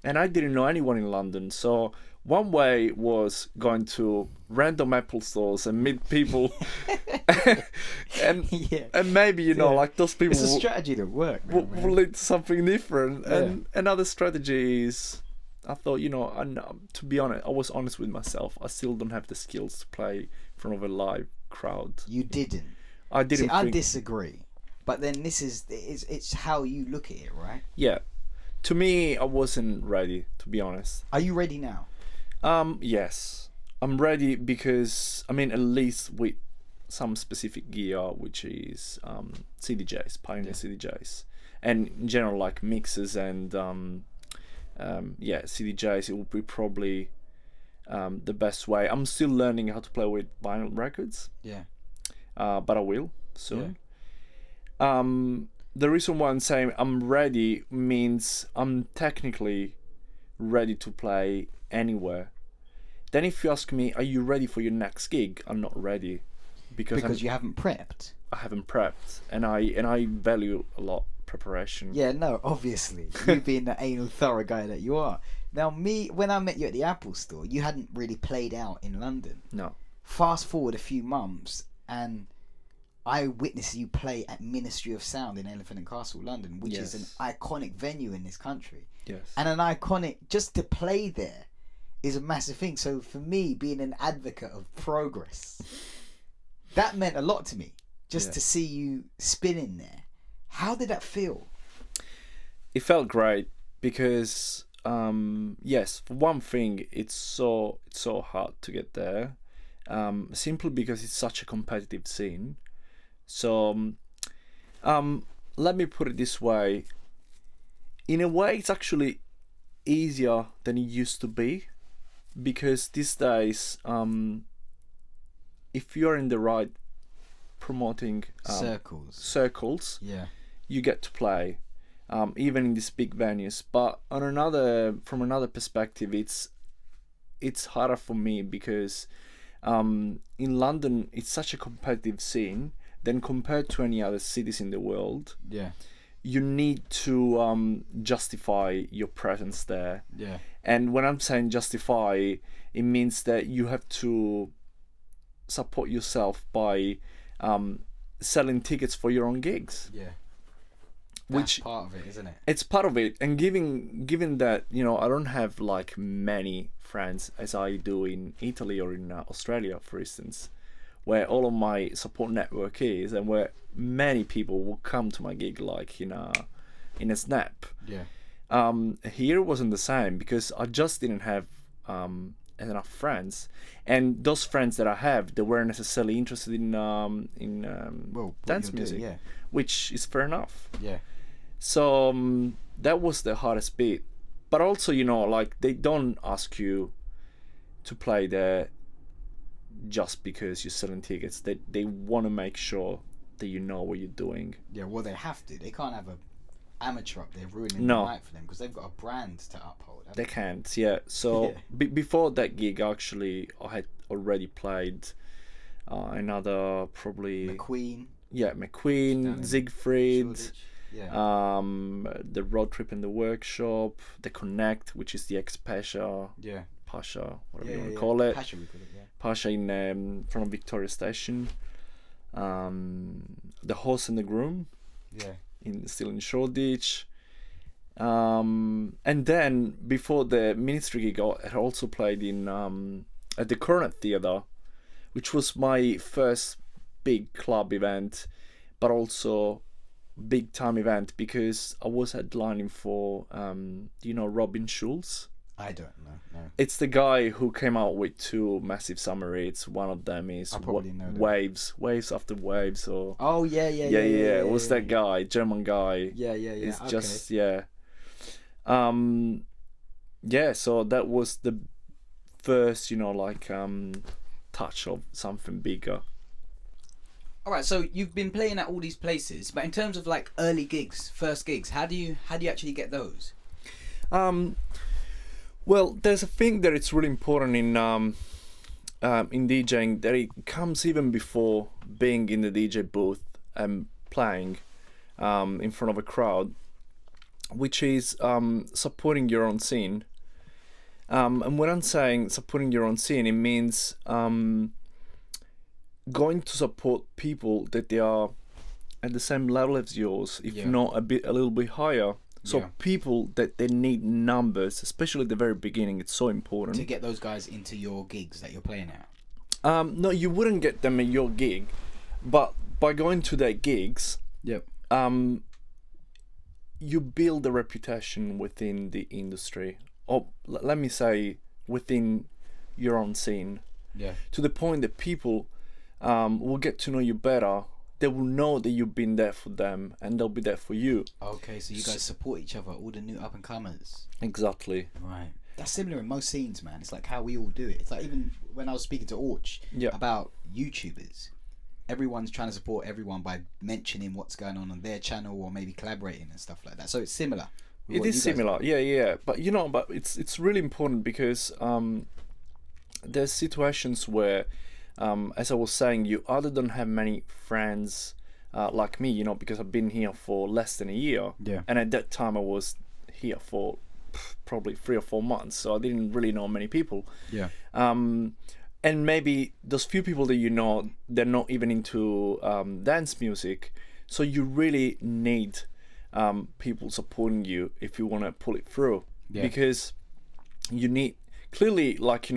And I didn't know anyone in London, so one way was going to random Apple stores and meet people, and Yeah. and maybe like those people It's a strategy that worked. will lead to something different. And another strategy is, I thought, and to be honest, I was honest with myself. I still don't have the skills to play in front of a live crowd. You didn't. I didn't. See, I disagree. But then it's how you look at it, right? Yeah. To me, I wasn't ready, to be honest. Are you ready now? Yes, I'm ready because, at least with some specific gear, which is CDJs, Pioneer CDJs, and in general, like mixers and CDJs, it will be probably the best way. I'm still learning how to play with vinyl records. Yeah. But I will soon. The reason why I'm saying I'm ready means I'm technically ready to play anywhere. Then if you ask me, are you ready for your next gig? I'm not ready because you haven't prepped. I haven't prepped, and I value a lot preparation. Yeah, no, obviously. You being the anal thorough guy that you are. Now, when I met you at the Apple store, you hadn't really played out in London. No. Fast forward a few months, and I witnessed you play at Ministry of Sound in Elephant and Castle, London, which is an iconic venue in this country. Yes. And an iconic, just to play there is a massive thing. So for me, being an advocate of progress, that meant a lot to me. Just Yeah. to see you spinning there. How did that feel? It felt great because yes, for one thing, it's so hard to get there, simply because it's such a competitive scene. So let me put it this way: in a way, it's actually easier than it used to be, because these days, if you're in the right promoting circles, Yeah. you get to play, even in these big venues. But from another perspective, it's harder for me because in London it's such a competitive scene. Then compared to any other cities in the world, Yeah. you need to justify your presence there. Yeah. And when I'm saying justify, it means that you have to support yourself by selling tickets for your own gigs. Yeah. Which That's part of it, isn't it? it's part of it. And given that, I don't have like many friends as I do in Italy or in Australia, for instance, where all of my support network is, and where many people will come to my gig like in a snap. Yeah. Here wasn't the same, because I just didn't have enough friends, and those friends that I have, they weren't necessarily interested in Well, dance music, yeah. which is fair enough. Yeah. So that was the hardest bit. But also, like, they don't ask you to play there just because you're selling tickets. They want to make sure that you know what you're doing. Yeah, well, they have to. They can't have a amateur up there ruining No. the night for them, because they've got a brand to uphold. haven't They can't, yeah. So Yeah. Before that gig, actually, I had already played another probably... McQueen. Yeah, Down McQueen, in Siegfried, Shoreditch. Yeah. the Road Trip and the Workshop, the Connect, which is the ex-Pasha, Yeah. Pasha, whatever Yeah, you want to yeah, call it. Pasha, we call it, yeah. Pasha in front of Victoria Station. The Horse and the Groom, Yeah. still in Shoreditch. And then before the Ministry gig, I had also played in at the Coronet Theatre, which was my first big club event, but also big time event, because I was headlining for Robin Schulz. I don't know. No. It's the guy who came out with two massive summer hits. One of them is I probably know them. Waves After Waves, or Oh yeah. It was that guy, German guy. Yeah. It's Okay. just so that was the first touch of something bigger. All right, so you've been playing at all these places, but in terms of like early gigs, first gigs, how do you actually get those? Well, there's a thing that it's really important in DJing, that it comes even before being in the DJ booth and playing in front of a crowd, which is supporting your own scene. And when I'm saying supporting your own scene, it means going to support people that they are at the same level as yours, if not a little bit higher. So people that they need numbers, especially at the very beginning, it's so important. To get those guys into your gigs that you're playing at? No, you wouldn't get them at your gig, but by going to their gigs, you build a reputation within the industry, or let me say within your own scene, to the point that people will get to know you better. They will know that you've been there for them, and they'll be there for you. Okay, so you guys support each other, all the new up and comers. Exactly. Right. That's similar in most scenes, man. It's like how we all do it. It's like even when I was speaking to Orch about YouTubers, everyone's trying to support everyone by mentioning what's going on their channel, or maybe collaborating and stuff like that. So it's similar. It is similar, yeah. But it's really important, because there's situations where, as I was saying, you either don't have many friends like me, because I've been here for less than a year, and at that time I was here for probably 3 or 4 months, so I didn't really know many people. And maybe those few people that they're not even into dance music, so you really need people supporting you if you want to pull it through, because you need clearly, like,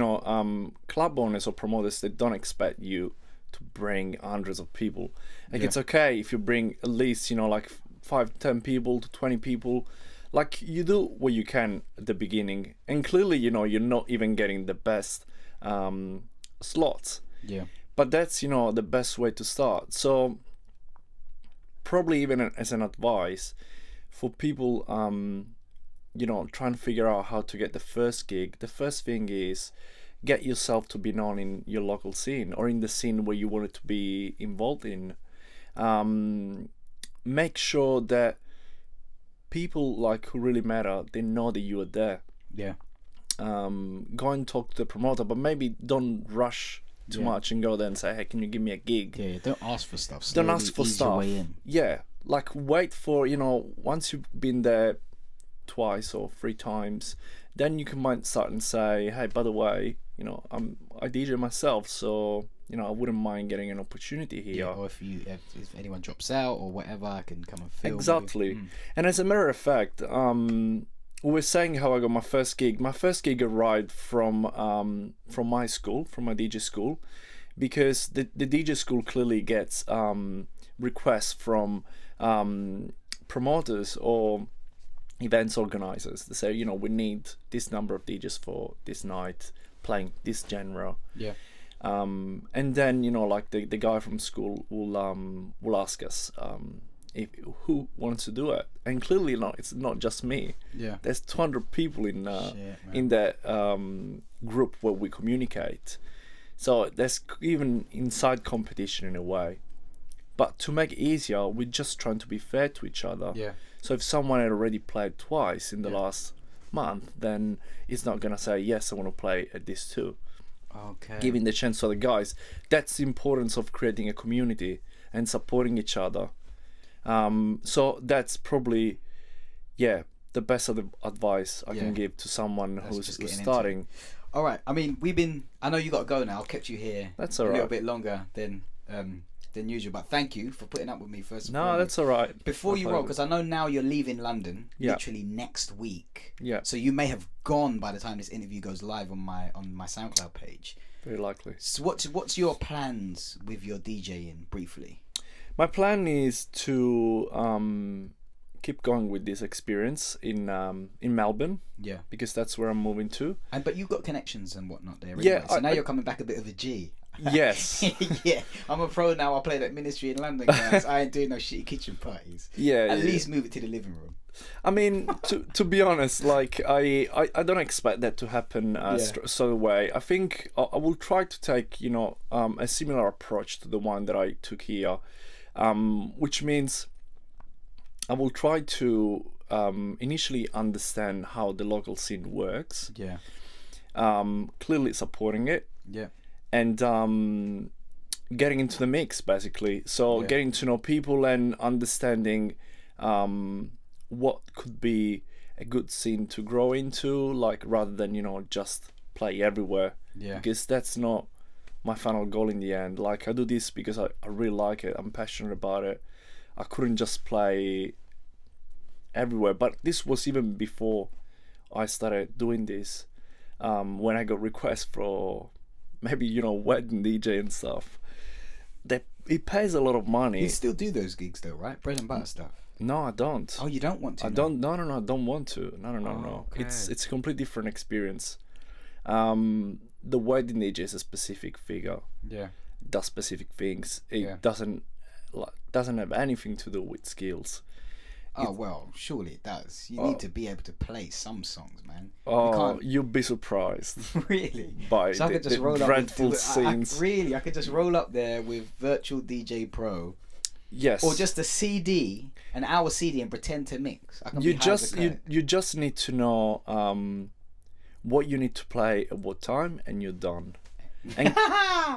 club owners or promoters, they don't expect you to bring hundreds of people. Like Yeah. it's okay if you bring at least, you know, like 5, 10 people to 20 people. Like you do what you can at the beginning, and clearly, you know, you're not even getting the best slots. Yeah. But that's, you know, the best way to start. So probably even as an advice for people, you know, trying to figure out how to get the first gig, the first thing is get yourself to be known in your local scene or in the scene where you wanted to be involved in. Make sure that people like who really matter, they know that you are there. Yeah. Go and talk to the promoter, but maybe don't rush too much and go there and say, hey, can you give me a gig? Yeah. Don't ask for stuff. Don't Slowly ask for ease your stuff. way in. Yeah, like wait for, you know, once you've been there twice or 3 times, then you can might start and say, hey, by the way, you know, I DJ myself, so you know I wouldn't mind getting an opportunity here. Yeah, or if anyone drops out or whatever, I can come and film. Exactly. And as a matter of fact, we were saying how I got my first gig. My first gig arrived from my school, from my DJ school, because the DJ school clearly gets requests from promoters or events organizers. They say, you know, we need this number of DJs for this night playing this genre. Yeah. And then, you know, like the guy from school will ask us if who wants to do it, and clearly, you know, it's not just me. Yeah. There's 200 people in Shit, that group where we communicate, so there's even inside competition in a way. But to make it easier, we're just trying to be fair to each other. Yeah. So if someone had already played twice in the last month, then it's not gonna say yes, I want to play at this too. Okay. Giving the chance to the guys. That's the importance of creating a community and supporting each other. So that's probably, the best of the advice I can give to someone who's starting. All right. I mean, I know you got to go now. I've kept you here That's a all little right. bit longer than usual. But thank you for putting up with me first. No, that's all right. Before you roll, because I know now you're leaving London literally next week. Yeah. So you may have gone by the time this interview goes live on my SoundCloud page. Very likely. So what's your plans with your DJing briefly? My plan is to keep going with this experience in Melbourne. Yeah. Because that's where I'm moving to. But you've got connections and whatnot there. Yeah, Anyway. So now you're coming back a bit of a G. Yes. Yeah, I'm a pro now. I play that Ministry in London, guys. I ain't doing no shitty kitchen parties. Yeah. At least move it to the living room. I mean, to be honest, like I don't expect that to happen straight away. I think I will try to take, you know, a similar approach to the one that I took here, which means I will try to initially understand how the local scene works. Yeah. Clearly supporting it. Yeah. And getting into the mix, basically. So getting to know people and understanding what could be a good scene to grow into, like rather than, you know, just play everywhere. Yeah. Because that's not my final goal in the end. Like I do this because I really like it. I'm passionate about it. I couldn't just play everywhere. But this was even before I started doing this. When I got requests for maybe, you know, wedding DJ and stuff. It pays a lot of money. You still do those gigs though, right? Bread and butter stuff. No, I don't. Oh, you don't want to? I don't. No, I don't want to. No. Okay. It's a completely different experience. The wedding DJ is a specific figure. Yeah. Does specific things. It doesn't have anything to do with skills. Oh well, surely it does. You need to be able to play some songs, man. Oh, you'd be surprised. Really? By So I could just roll dreadful up with, scenes. I could just roll up there with Virtual DJ Pro. Yes. Or just a CD, an hour CD, and pretend to mix. I can You be high as just a kite. you just need to know what you need to play at what time, and you're done. And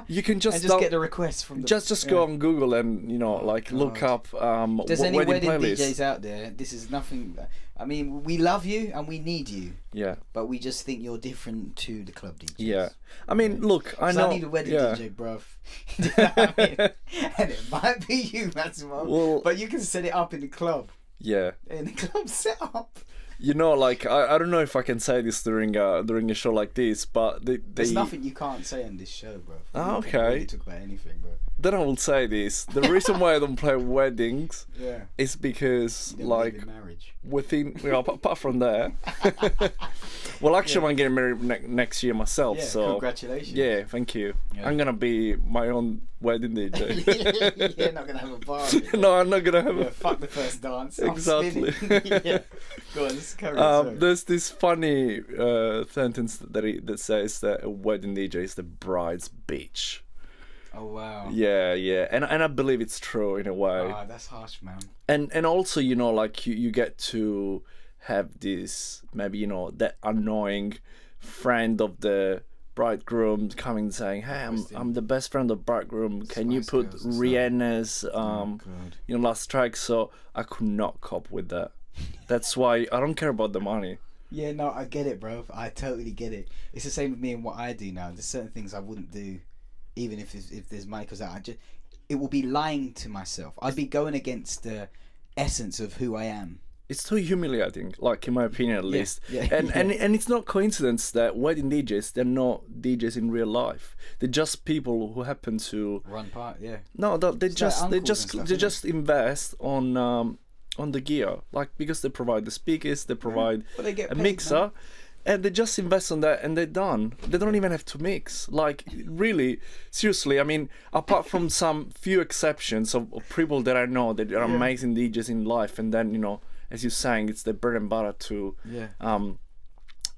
you can just get the requests from the just go on Google and, you know, like look up If there's any wedding wedding playlists. DJs out there, this is nothing. I mean, we love you and we need you, Yeah. but we just think you're different to the club DJs. Yeah. I mean, look, I know. I need a wedding DJ, bruv. Do you know what I mean? And it might be you, Massimo. Well- but you can set it up in the club. Yeah. In the club setup. You know, like I don't know if I can say this during a show like this, but There's nothing you can't say on this show, bro. Ah, You can okay. really talk about anything, bro. Then I will say this: the reason why I don't play weddings Yeah. is because, You don't believe like, in marriage. within, apart from that, well, actually, I'm getting married next year myself. Yeah, so congratulations. yeah, thank you. Yeah. I'm gonna be my own wedding DJ. You're not gonna have a bar. No, I'm not gonna have Yeah, a. fuck the first dance. I'm Exactly. spinning. Yeah. Go on, let's carry on. There's this funny sentence that says that a wedding DJ is the bride's bitch. Oh wow. Yeah, and I believe it's true in a way. Ah, that's harsh, man. And also, you know, like you get to have this, maybe, you know, that annoying friend of the bridegroom coming and saying, hey, I'm the best friend of bridegroom, can you Spice put Girls and stuff. Rihanna's God. you know, last track? So I could not cope with that. That's why I don't care about the money. Yeah, no, I get it, bro. I totally get it. It's the same with me and what I do now. There's certain things I wouldn't do, even if there's money, because it will be lying to myself. I'd be going against the essence of who I am. It's too humiliating, like, in my opinion, at least. yeah, and, yeah. and it's not coincidence that wedding DJs, they're not DJs in real life. They're just people who happen to Run part, yeah. no, they It's like uncles and stuff, they isn't just invest on the gear, like, because they provide the speakers, they provide But they get a paid, mixer, man. and they just invest on that, and they're done. They don't even have to mix. Like, really, seriously. I mean, apart from some few exceptions of people that I know that are amazing DJs in life, and then, you know, as you're saying, it's the bread and butter to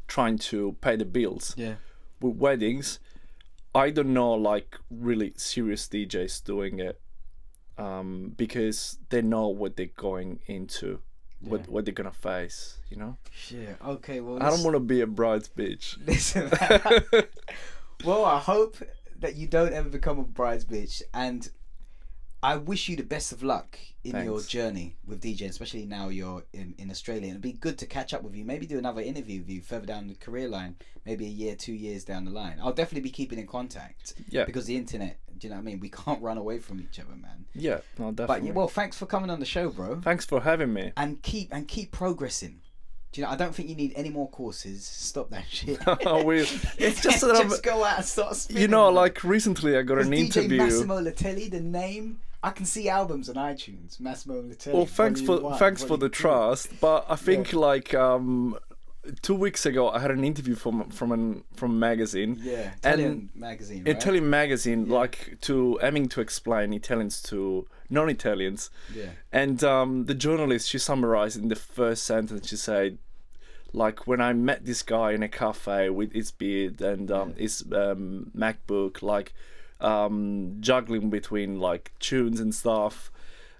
trying to pay the bills. Yeah. With weddings, I don't know, like, really serious DJs doing it, because they know what they're going into, what they're gonna face, you know. Shit. Okay. Well, I don't want to be a bride's bitch. Listen. Well, I hope that you don't ever become a bride's bitch, and I wish you the best of luck in your Thanks. journey with DJing, especially now you're in Australia. And it'd be good to catch up with you, maybe do another interview with you further down the career line, maybe a year, 2 years down the line. I'll definitely be keeping in contact. Yeah. Because the internet, do you know what I mean? We can't run away from each other, man. Yeah, no, But definitely. yeah, well, thanks for coming on the show, bro. Thanks for having me. And keep progressing. Do you know? I don't think you need any more courses. Stop that shit. It's just that Just go out and start spinning. you know, bro. like, recently I got an DJ interview. Massimo Latelli, the name. I can see albums on iTunes. Massimo Latelli. Well, thanks Volume for 1, thanks for the Volume 2. trust, but I think like 2 weeks ago I had an interview from a magazine. Yeah, Italian magazine. Right? Italian magazine, like, aiming to explain Italians to non-Italians. Yeah. And the journalist, she summarized in the first sentence. She said, like, when I met this guy in a cafe with his beard and his MacBook, like, juggling between, like, tunes and stuff,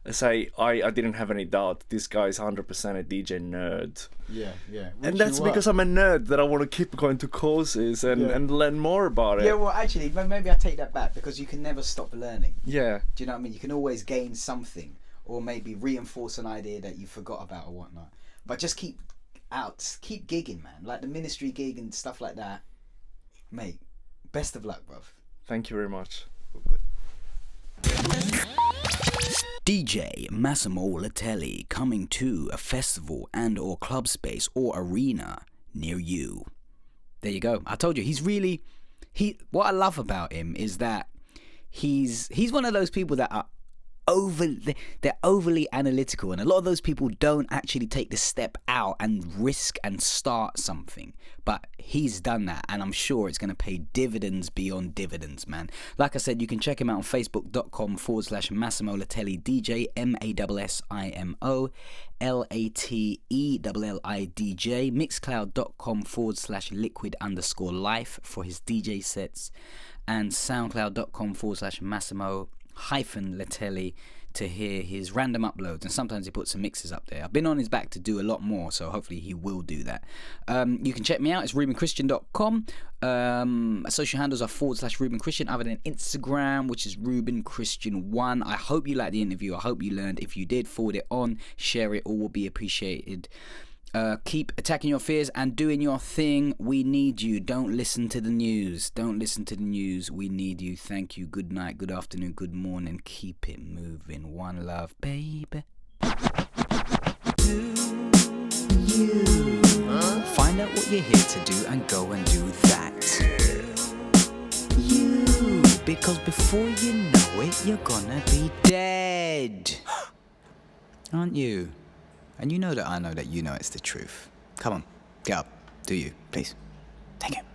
I didn't have any doubt this guy is 100% a DJ nerd. Yeah. And Which that's you are. because I'm a nerd that I want to keep going to courses and learn more about it. Yeah, well, actually, maybe I take that back, because you can never stop learning. Yeah. Do you know what I mean? You can always gain something, or maybe reinforce an idea that you forgot about or whatnot. But just keep gigging, man. Like the ministry gig and stuff like that. Mate, best of luck, bruv. Thank you very much. DJ Massimo Latelli coming to a festival and or club space or arena near you. There you go. I told you, what I love about him is that he's one of those people that are they're overly analytical, and a lot of those people don't actually take the step out and risk and start something, but he's done that, and I'm sure it's going to pay dividends beyond dividends, man. Like I said, you can check him out on facebook.com/Massimo Latelli DJ, MASSIMO LATELLI mixcloud.com/liquid_life for his DJ sets, and soundcloud.com/Massimo-Latelli to hear his random uploads, and sometimes he puts some mixes up there. I've been on his back to do a lot more, so hopefully he will do that. You can check me out. It's ReubenChristian.com. Social handles are /ReubenChristian, other than Instagram, which is ReubenChristian1. I hope you liked the interview. I hope you learned. If you did, forward it on, share it, all will be appreciated. Keep attacking your fears and doing your thing. We need you. Don't listen to the news. We need you. Thank you. Good night, good afternoon, good morning. Keep it moving. One love, baby. Do you You. Find out what you're here to do and go and do that. You. Because before you know it, you're gonna be dead. Aren't you? And you know that I know that you know it's the truth. Come on, get up. Do you, please. Take it.